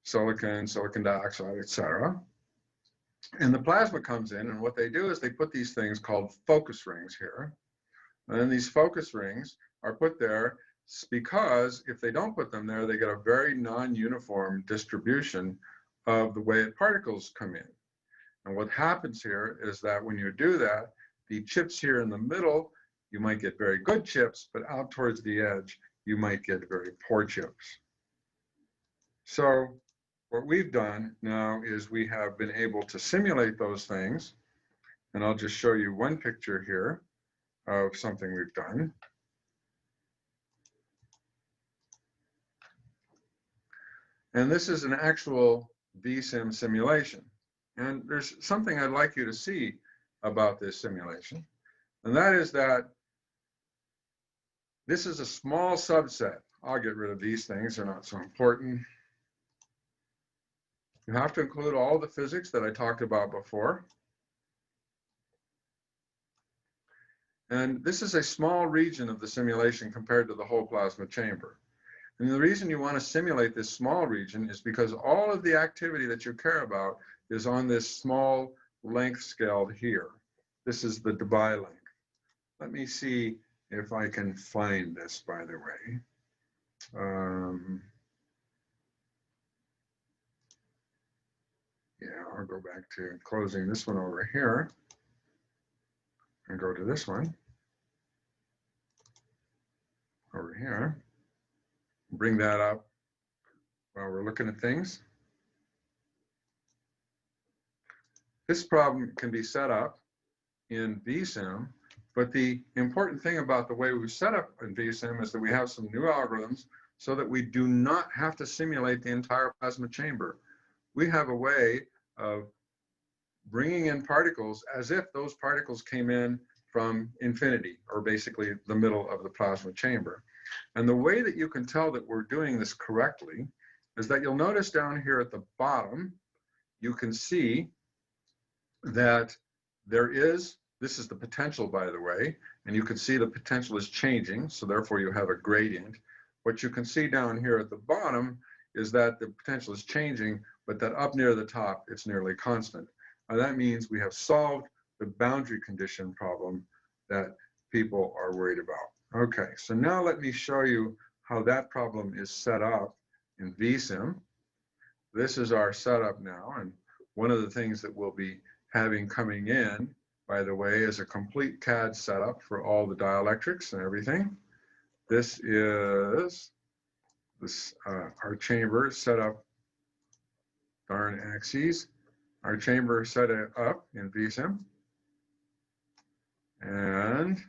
silicon dioxide, etc. And the plasma comes in, and what they do is they put these things called focus rings here. And then these focus rings are put there because if they don't put them there, they get a very non-uniform distribution of the way particles come in. And what happens here is that when you do that, the chips here in the middle, you might get very good chips, but out towards the edge, you might get very poor chips. So what we've done now is we have been able to simulate those things. And I'll just show you one picture here of something we've done. And this is an actual VSim simulation. And there's something I'd like you to see about this simulation. And that is that this is a small subset. I'll get rid of these things, they're not so important. You have to include all the physics that I talked about before. And this is a small region of the simulation compared to the whole plasma chamber. And the reason you want to simulate this small region is because all of the activity that you care about is on this small length scale here. This is the debye length. Let me see if I can find this, by the way. Yeah, I'll go back to closing this one over here and go to this one over here. Bring that up while we're looking at things. This problem can be set up in VSim, but the important thing about the way we set up in VSim is that we have some new algorithms so that we do not have to simulate the entire plasma chamber. We have a way of bringing in particles as if those particles came in from infinity, or basically the middle of the plasma chamber. And the way that you can tell that we're doing this correctly is that you'll notice down here at the bottom, you can see that this is the potential, by the way, and you can see the potential is changing, so therefore you have a gradient. What you can see down here at the bottom is that the potential is changing, but that up near the top, it's nearly constant. And that means we have solved the boundary condition problem that people are worried about. Okay, so now let me show you how that problem is set up in VSim. This is our setup now, and one of the things that we'll be having coming in, by the way, is a complete CAD setup for all the dielectrics and everything. This is our chamber set up, darn axes, our chamber set up in VSim. And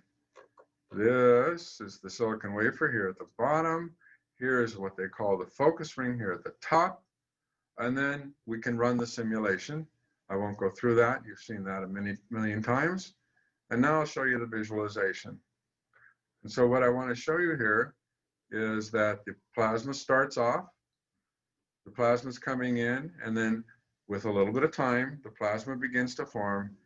this is the silicon wafer here at the bottom. Here is what they call the focus ring here at the top. And then we can run the simulation. I won't go through that. You've seen that a million times. And now I'll show you the visualization. And so what I want to show you here is that the plasma starts off. The plasma's coming in, and then with a little bit of time, the plasma begins to form.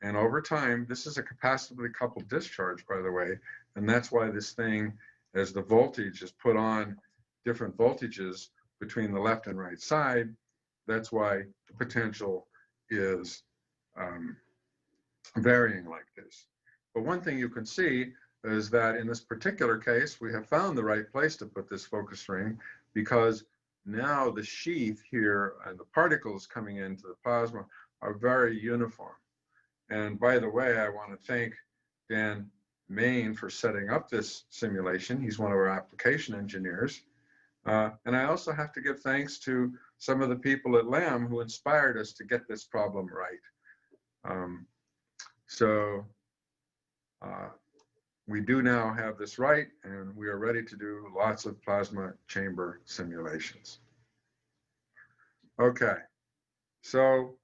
And over time, this is a capacitively coupled discharge, by the way. And that's why this thing, as the voltage is put on different voltages between the left and right side, that's why the potential is varying like this. But one thing you can see is that in this particular case, we have found the right place to put this focus ring, because now the sheath here and the particles coming into the plasma are very uniform. And by the way, I want to thank Dan Main for setting up this simulation. He's one of our application engineers. And I also have to give thanks to some of the people at LAM who inspired us to get this problem right. We do now have this right, and we are ready to do lots of plasma chamber simulations. Okay, so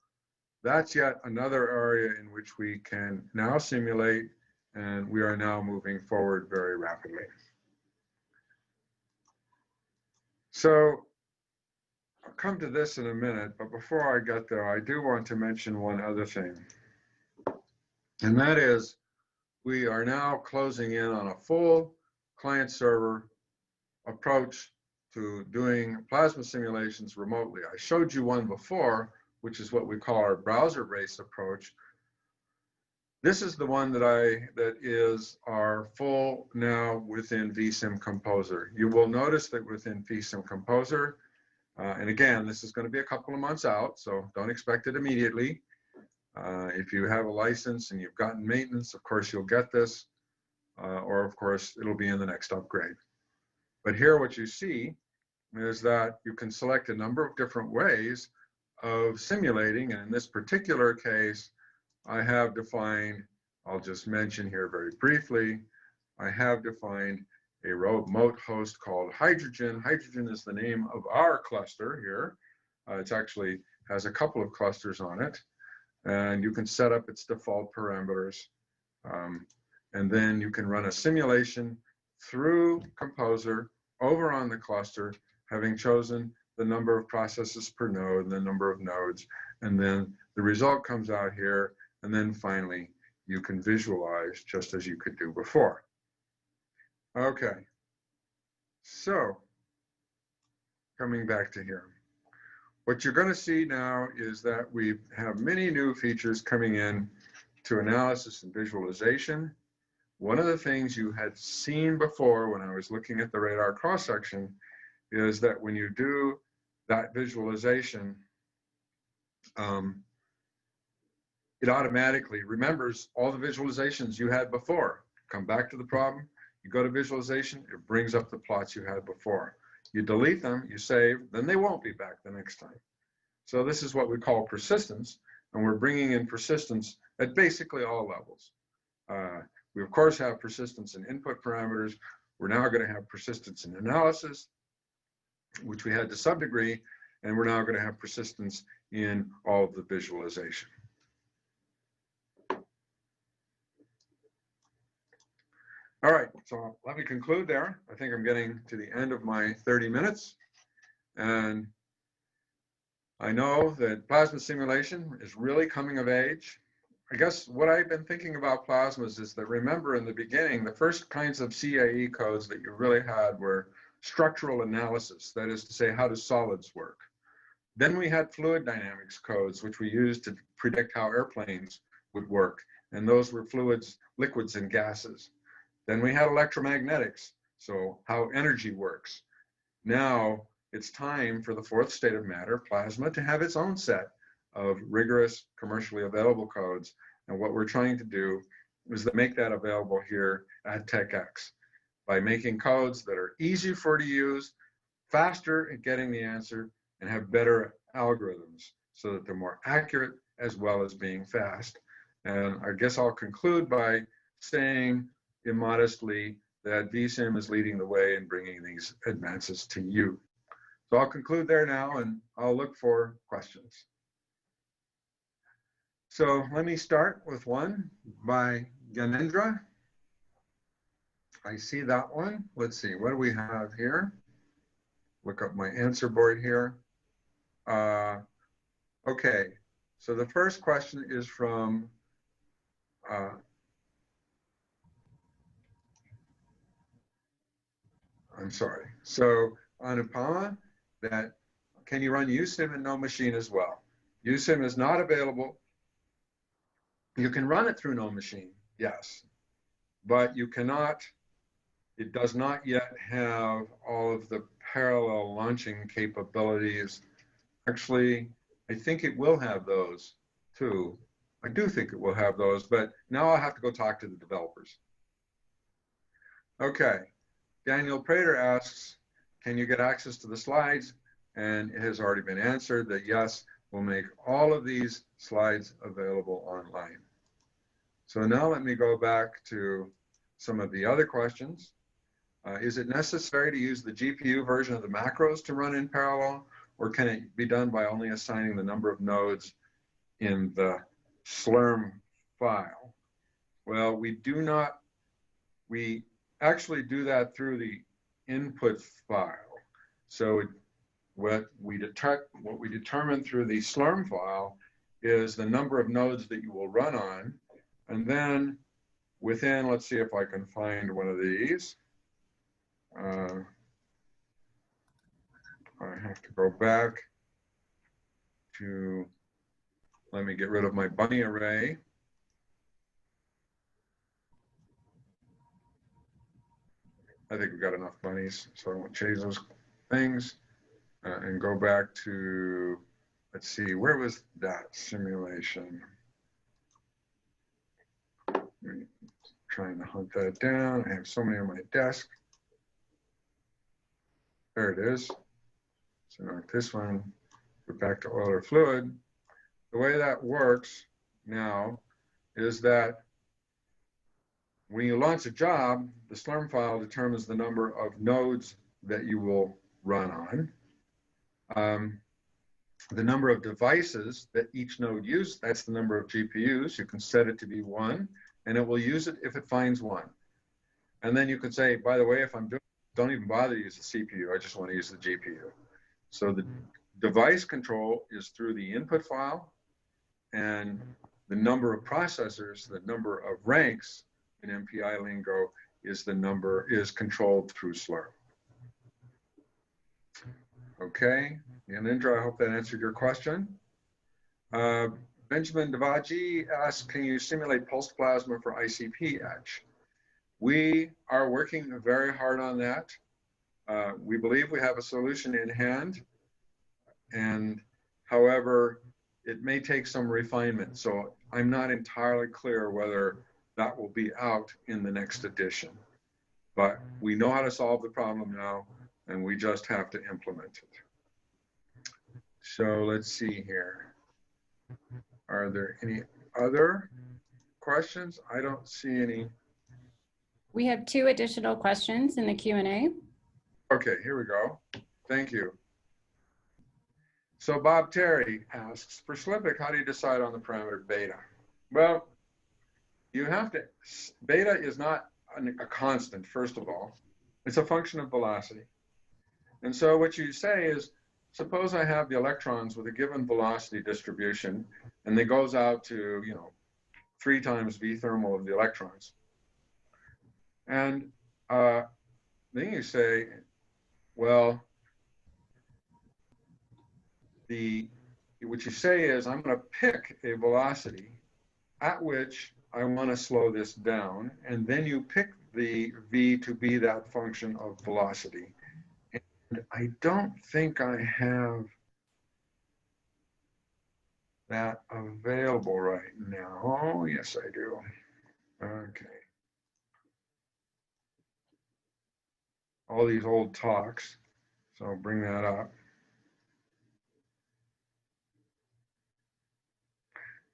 that's yet another area in which we can now simulate, and we are now moving forward very rapidly. So I'll come to this in a minute, but before I get there, I do want to mention one other thing. And that is, we are now closing in on a full client-server approach to doing plasma simulations remotely. I showed you one before, which is what we call our browser-based approach. This is the one that is our full now within VSim Composer. You will notice that within VSim Composer, and again, this is going to be a couple of months out, so don't expect it immediately. If you have a license and you've gotten maintenance, of course you'll get this, or of course it'll be in the next upgrade. But here what you see is that you can select a number of different ways of simulating, and in this particular case, I have defined, I'll just mention here very briefly, I have defined a remote host called Hydrogen. Hydrogen is the name of our cluster here. It actually has a couple of clusters on it, and you can set up its default parameters. And then you can run a simulation through Composer over on the cluster, having chosen the number of processes per node and the number of nodes. And then the result comes out here. And then finally, you can visualize just as you could do before. Okay, so coming back to here. What you're going to see now is that we have many new features coming in to analysis and visualization. One of the things you had seen before when I was looking at the radar cross-section is that when you do that visualization, it automatically remembers all the visualizations you had before. Come back to the problem, you go to visualization, it brings up the plots you had before. You delete them, you save, then they won't be back the next time. So this is what we call persistence, and we're bringing in persistence at basically all levels. We of course have persistence in input parameters. We're now going to have persistence in analysis, which we had to some degree, and we're now going to have persistence in all of the visualization. All right, so let me conclude there. I think I'm getting to the end of my 30 minutes. And I know that plasma simulation is really coming of age. I guess what I've been thinking about plasmas is that, remember in the beginning, the first kinds of CAE codes that you really had were structural analysis, that is to say, how do solids work? Then we had fluid dynamics codes, which we used to predict how airplanes would work. And those were fluids, liquids, and gases. Then we had electromagnetics. So how energy works. Now it's time for the fourth state of matter, plasma, to have its own set of rigorous commercially available codes. And what we're trying to do is to make that available here at TechX by making codes that are easy for to use, faster at getting the answer, and have better algorithms so that they're more accurate as well as being fast. And I guess I'll conclude by saying immodestly that VSim is leading the way in bringing these advances to you. So I'll conclude there now, and I'll look for questions. So let me start with one by Ganendra. I see that one. Let's see, what do we have here? Look up my answer board here. Okay, so the first question is from I'm sorry. So Anupama, that can you run USIM in no machine as well? USIM is not available. You can run it through no machine, yes, but you cannot, it does not yet have all of the parallel launching capabilities. Actually, I think it will have those too. I do think it will have those, but now I'll have to go talk to the developers. Okay, Daniel Prater asks, can you get access to the slides? And it has already been answered that yes, we'll make all of these slides available online. So now let me go back to some of the other questions. Is it necessary to use the GPU version of the macros to run in parallel, or can it be done by only assigning the number of nodes in the Slurm file? Well, we actually do that through the input file. So what we determine through the Slurm file is the number of nodes that you will run on. And then within, let's see if I can find one of these. I have to go back to, let me get rid of my bunny array. I think we've got enough bunnies, so I won't change those things. And go back to, let's see, where was that simulation? I'm trying to hunt that down. I have so many on my desk. There it is. So now this one, go back to oil or fluid. The way that works now is that when you launch a job, the Slurm file determines the number of nodes that you will run on. The number of devices that each node uses, that's the number of GPUs. You can set it to be 1, and it will use it if it finds 1. And then you could say, by the way, if I'm doing, don't even bother to use the CPU, I just want to use the GPU. So the device control is through the input file, and the number of processors, the number of ranks in MPI lingo is controlled through Slurm. Okay, Yanindra, I hope that answered your question. Benjamin Devaji asks, can you simulate pulsed plasma for ICP etch? We are working very hard on that. We believe we have a solution in hand, and however, it may take some refinement. So I'm not entirely clear whether that will be out in the next edition. But we know how to solve the problem now, and we just have to implement it. So let's see here. Are there any other questions? I don't see any. We have 2 additional questions in the Q&A. Okay, here we go. Thank you. So Bob Terry asks, for Slipic, how do you decide on the parameter beta? Well, you have to, beta is not a constant, first of all. It's a function of velocity. And so what you say is, suppose I have the electrons with a given velocity distribution, and it goes out to, 3 times V thermal of the electrons. And then you say, well, what you say is, I'm going to pick a velocity at which I want to slow this down, and then you pick the v to be that function of velocity. And I don't think I have that available right now. Oh, yes, I do. Okay. All these old talks. So I'll bring that up.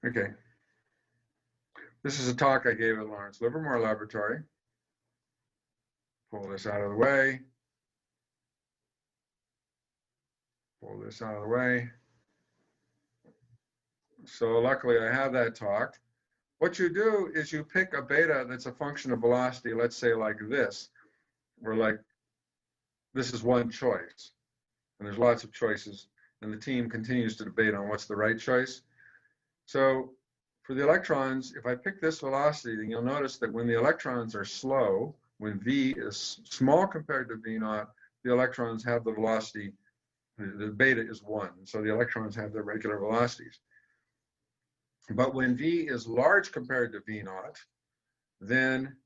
Okay. This is a talk I gave at Lawrence Livermore Laboratory. Pull this out of the way. Pull this out of the way. So luckily I have that talk. What you do is you pick a beta that's a function of velocity, let's say like this, or like this is one choice. And there's lots of choices. And the team continues to debate on what's the right choice. So for the electrons, if I pick this velocity, then you'll notice that when the electrons are slow, when v is small compared to v naught, the electrons have the velocity, the beta is 1. So the electrons have their regular velocities. But when v is large compared to v naught, then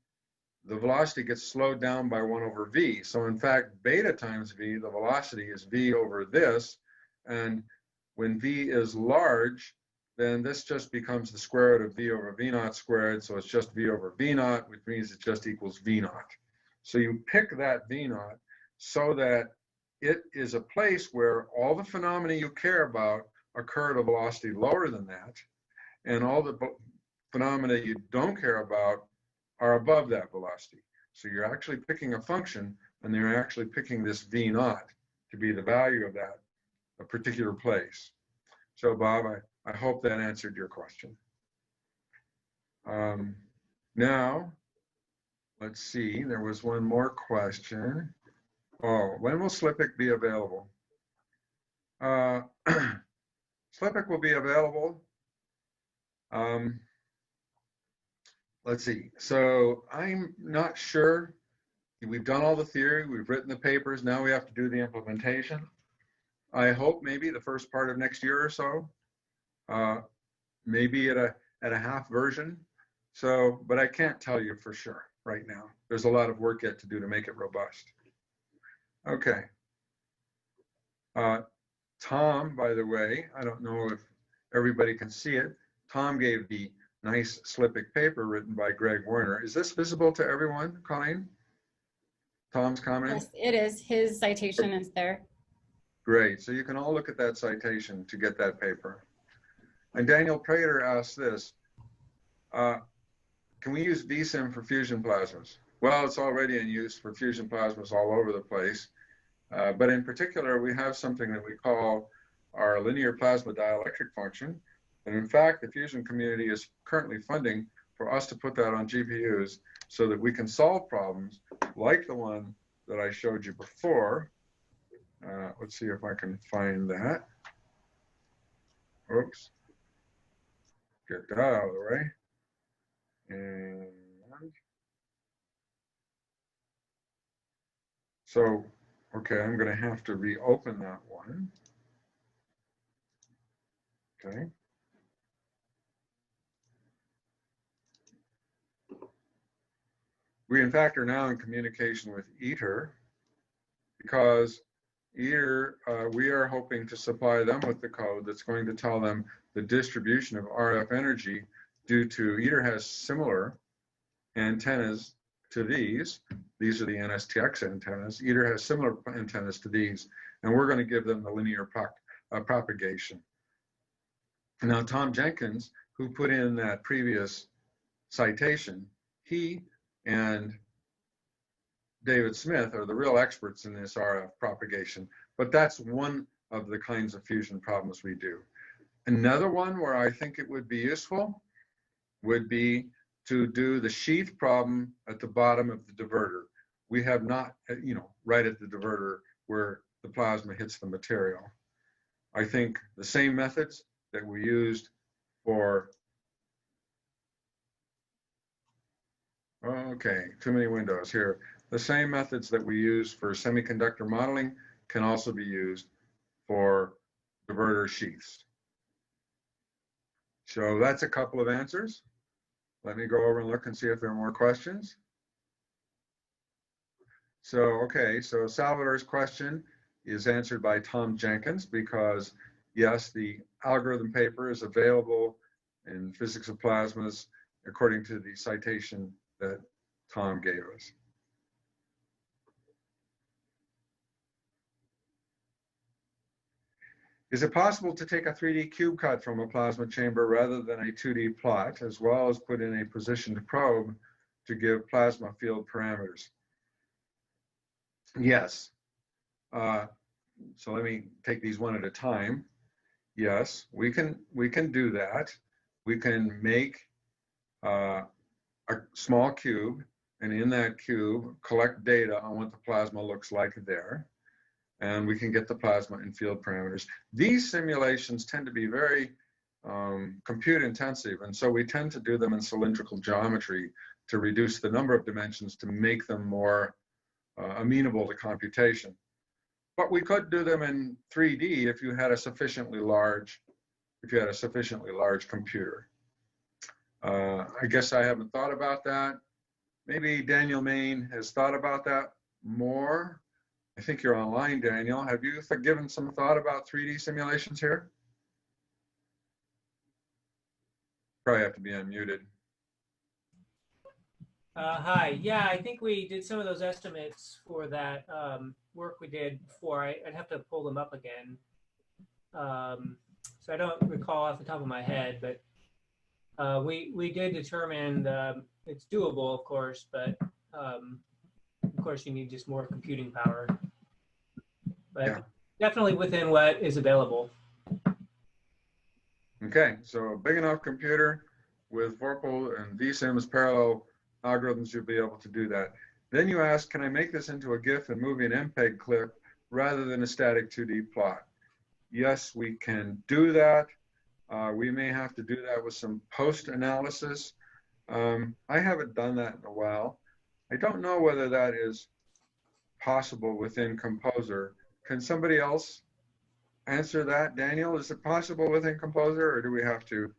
the velocity gets slowed down by 1 over v. So in fact, beta times v, the velocity is v over this. And when v is large, then this just becomes the square root of v over v naught squared. So it's just v over v naught, which means it just equals v naught. So you pick that v naught so that it is a place where all the phenomena you care about occur at a velocity lower than that. And all the phenomena you don't care about are above that velocity. So you're actually picking a function, and you're actually picking this v naught to be the value of that a particular place. So Bob, I hope that answered your question. Now, let's see, there was one more question. Oh, when will SLPIC be available? SLPIC will be available. Let's see. So I'm not sure. We've done all the theory. We've written the papers. Now we have to do the implementation. I hope maybe the first part of next year or so. Maybe at a half version. So, but I can't tell you for sure right now. There's a lot of work yet to do to make it robust. Okay. Tom, by the way, I don't know if everybody can see it. Tom gave the nice SLPIC paper written by Greg Werner. Is this visible to everyone, Colleen? Tom's comment? Yes, it is. His citation is there. Great. So you can all look at that citation to get that paper. And Daniel Prater asked this, can we use VSim for fusion plasmas? Well, it's already in use for fusion plasmas all over the place. But in particular, we have something that we call our linear plasma dielectric function. And in fact, the fusion community is currently funding for us to put that on GPUs so that we can solve problems like the one that I showed you before. Let's see if I can find that. Oops. Get that out of the way. And so, okay, I'm going to have to reopen that one. Okay. We, in fact, are now in communication with ITER because ITER, we are hoping to supply them with the code that's going to tell them the distribution of RF energy due to ITER has similar antennas to these. These are the NSTX antennas. ITER has similar antennas to these, and we're going to give them the linear propagation. Now, Tom Jenkins, who put in that previous citation, he and David Smith are the real experts in this RF propagation, but that's one of the kinds of fusion problems we do. Another one where I think it would be useful would be to do the sheath problem at the bottom of the diverter. We have not, right at the diverter where the plasma hits the material. I think the same methods that we used for, okay, too many windows here. The same methods that we use for semiconductor modeling can also be used for diverter sheaths. So that's a couple of answers. Let me go over and look and see if there are more questions. So, okay, so Salvador's question is answered by Tom Jenkins because, yes, the algorithm paper is available in Physics of Plasmas according to the citation that Tom gave us. Is it possible to take a 3D cube cut from a plasma chamber rather than a 2D plot, as well as put in a positioned probe to give plasma field parameters? Yes. So let me take these one at a time. Yes, we can do that. We can make a small cube, and in that cube, collect data on what the plasma looks like there. And we can get the plasma and field parameters. These simulations tend to be very compute intensive, and so we tend to do them in cylindrical geometry to reduce the number of dimensions to make them more amenable to computation. But we could do them in 3D if you had a sufficiently large computer. I guess I haven't thought about that. Maybe Daniel Main has thought about that more. I think you're online, Daniel. Have you given some thought about 3D simulations here? Probably have to be unmuted. Hi. Yeah, I think we did some of those estimates for that work we did before. I'd have to pull them up again. So I don't recall off the top of my head, but we did determine it's doable, of course, but of course you need just more computing power. But yeah, definitely within what is available. Okay, so a big enough computer with Vorpal and VSim as parallel algorithms, you'll be able to do that. Then you ask, can I make this into a GIF and movie an MPEG clip rather than a static 2D plot? Yes, we can do that. We may have to do that with some post-analysis. I haven't done that in a while. I don't know whether that is possible within Composer. Can somebody else answer that? Daniel, is it possible within Composer, or do we have to?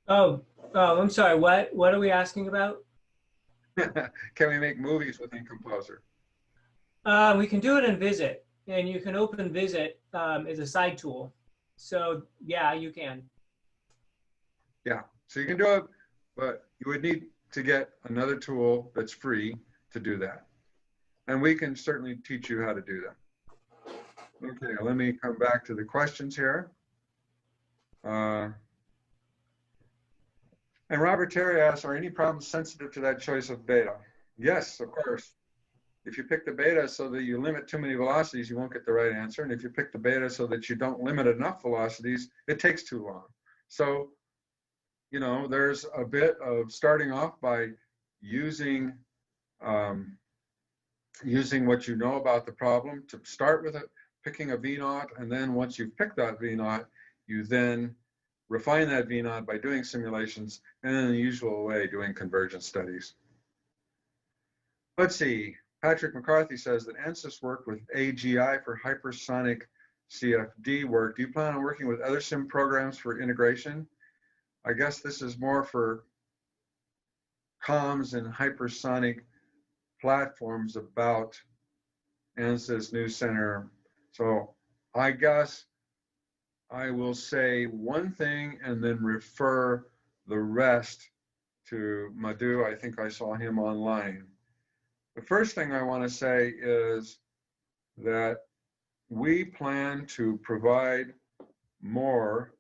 Oh, I'm sorry. What are we asking about? Can we make movies within Composer? We can do it in Visit, and you can open Visit as a side tool. So yeah, you can. Yeah, so you can do it, but you would need to get another tool that's free to do that. And we can certainly teach you how to do that. Okay, let me come back to the questions here. And Robert Terry asks, are any problems sensitive to that choice of beta? Yes, of course. If you pick the beta so that you limit too many velocities, you won't get the right answer. And if you pick the beta so that you don't limit enough velocities, it takes too long. So, you know, there's a bit of starting off by using what you know about the problem to start with it, picking a V0, and then once you've picked that V0, you then refine that V0 by doing simulations, and in the usual way, doing convergence studies. Let's see, Patrick McCarthy says that ANSYS worked with AGI for hypersonic CFD work. Do you plan on working with other sim programs for integration? I guess this is more for comms and hypersonic platforms about ANSYS News Center. So I guess I will say one thing and then refer the rest to Madhu. I think I saw him online. The first thing I want to say is that we plan to provide more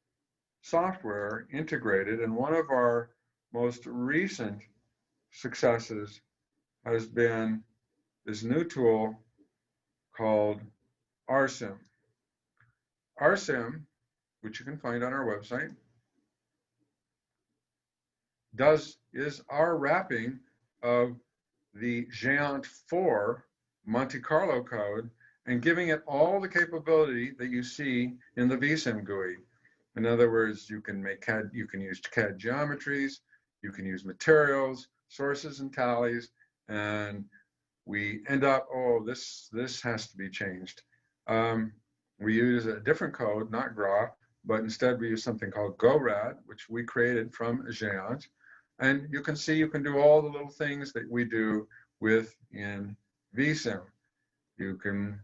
software integrated, and one of our most recent successes has been this new tool called RSim. RSim, which you can find on our website, is our wrapping of the Géant 4 Monte Carlo code and giving it all the capability that you see in the VSim GUI. In other words, you can make CAD, you can use CAD geometries, you can use materials, sources and tallies, and we end up, oh, this has to be changed. We use a different code, not GRA, but instead we use something called GoRad, which we created from Géant. And you can see you can do all the little things that we do within VSim. You can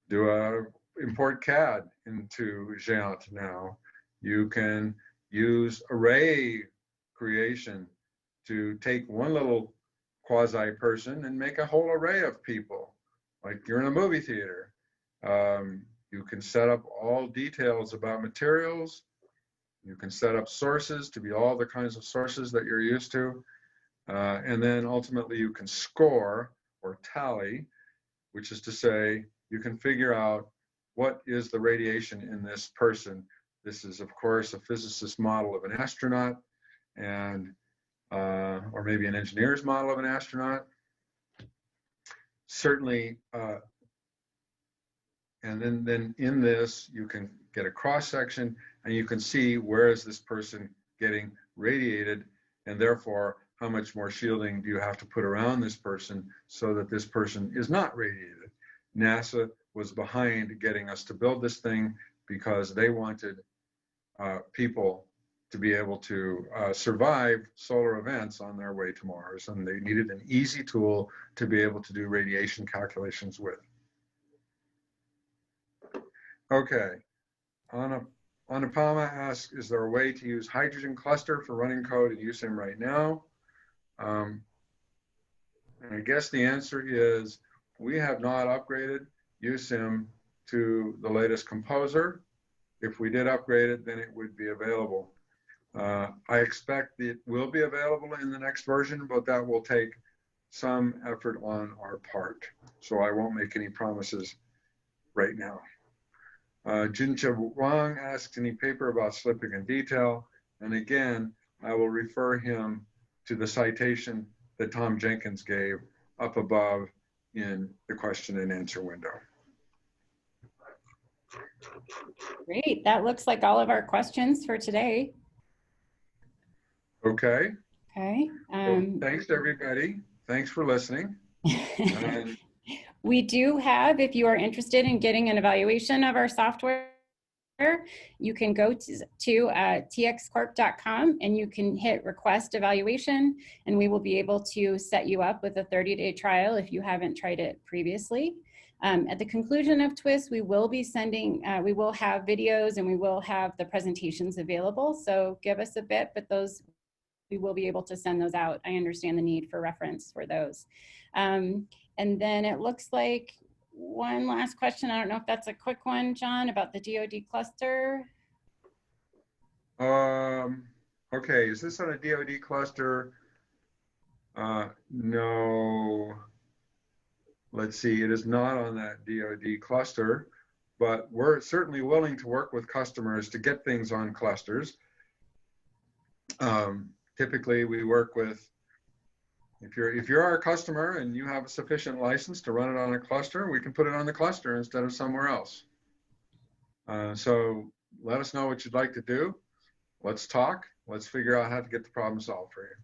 do import CAD into Géant now. You can use array creation to take one little quasi person and make a whole array of people, like you're in a movie theater. You can set up all details about materials. You can set up sources to be all the kinds of sources that you're used to. And then ultimately you can score or tally, which is to say, you can figure out what is the radiation in this person. This is, of course, a physicist model of an astronaut, and or maybe an engineer's model of an astronaut. Certainly, and then in this, you can get a cross section, and you can see where is this person getting radiated, and therefore, how much more shielding do you have to put around this person so that this person is not radiated. NASA was behind getting us to build this thing because they wanted people to be able to survive solar events on their way to Mars, and they needed an easy tool to be able to do radiation calculations with. Okay, Anupama asks, is there a way to use hydrogen cluster for running code in USIM right now? And I guess the answer is we have not upgraded USIM to the latest composer. If we did upgrade it, then it would be available. I expect it will be available in the next version, but that will take some effort on our part. So I won't make any promises right now. Jincha Wang asks any paper about slipping in detail. And again, I will refer him to the citation that Tom Jenkins gave up above in the question and answer window. Great. That looks like all of our questions for today. Okay. Okay. Well, thanks to everybody. Thanks for listening. We do have, if you are interested in getting an evaluation of our software, you can go to txcorp.com and you can hit request evaluation, and we will be able to set you up with a 30-day trial if you haven't tried it previously. At the conclusion of TWSS, we will be sending, we will have videos and we will have the presentations available. So give us a bit, but those, we will be able to send those out. I understand the need for reference for those. And then it looks like one last question. I don't know if that's a quick one, John, about the DoD cluster. Okay, is this on a DoD cluster? No. Let's see, it is not on that DoD cluster, but we're certainly willing to work with customers to get things on clusters. Typically, we work with, if you're our customer and you have a sufficient license to run it on a cluster, we can put it on the cluster instead of somewhere else. So let us know what you'd like to do. Let's talk. Let's figure out how to get the problem solved for you.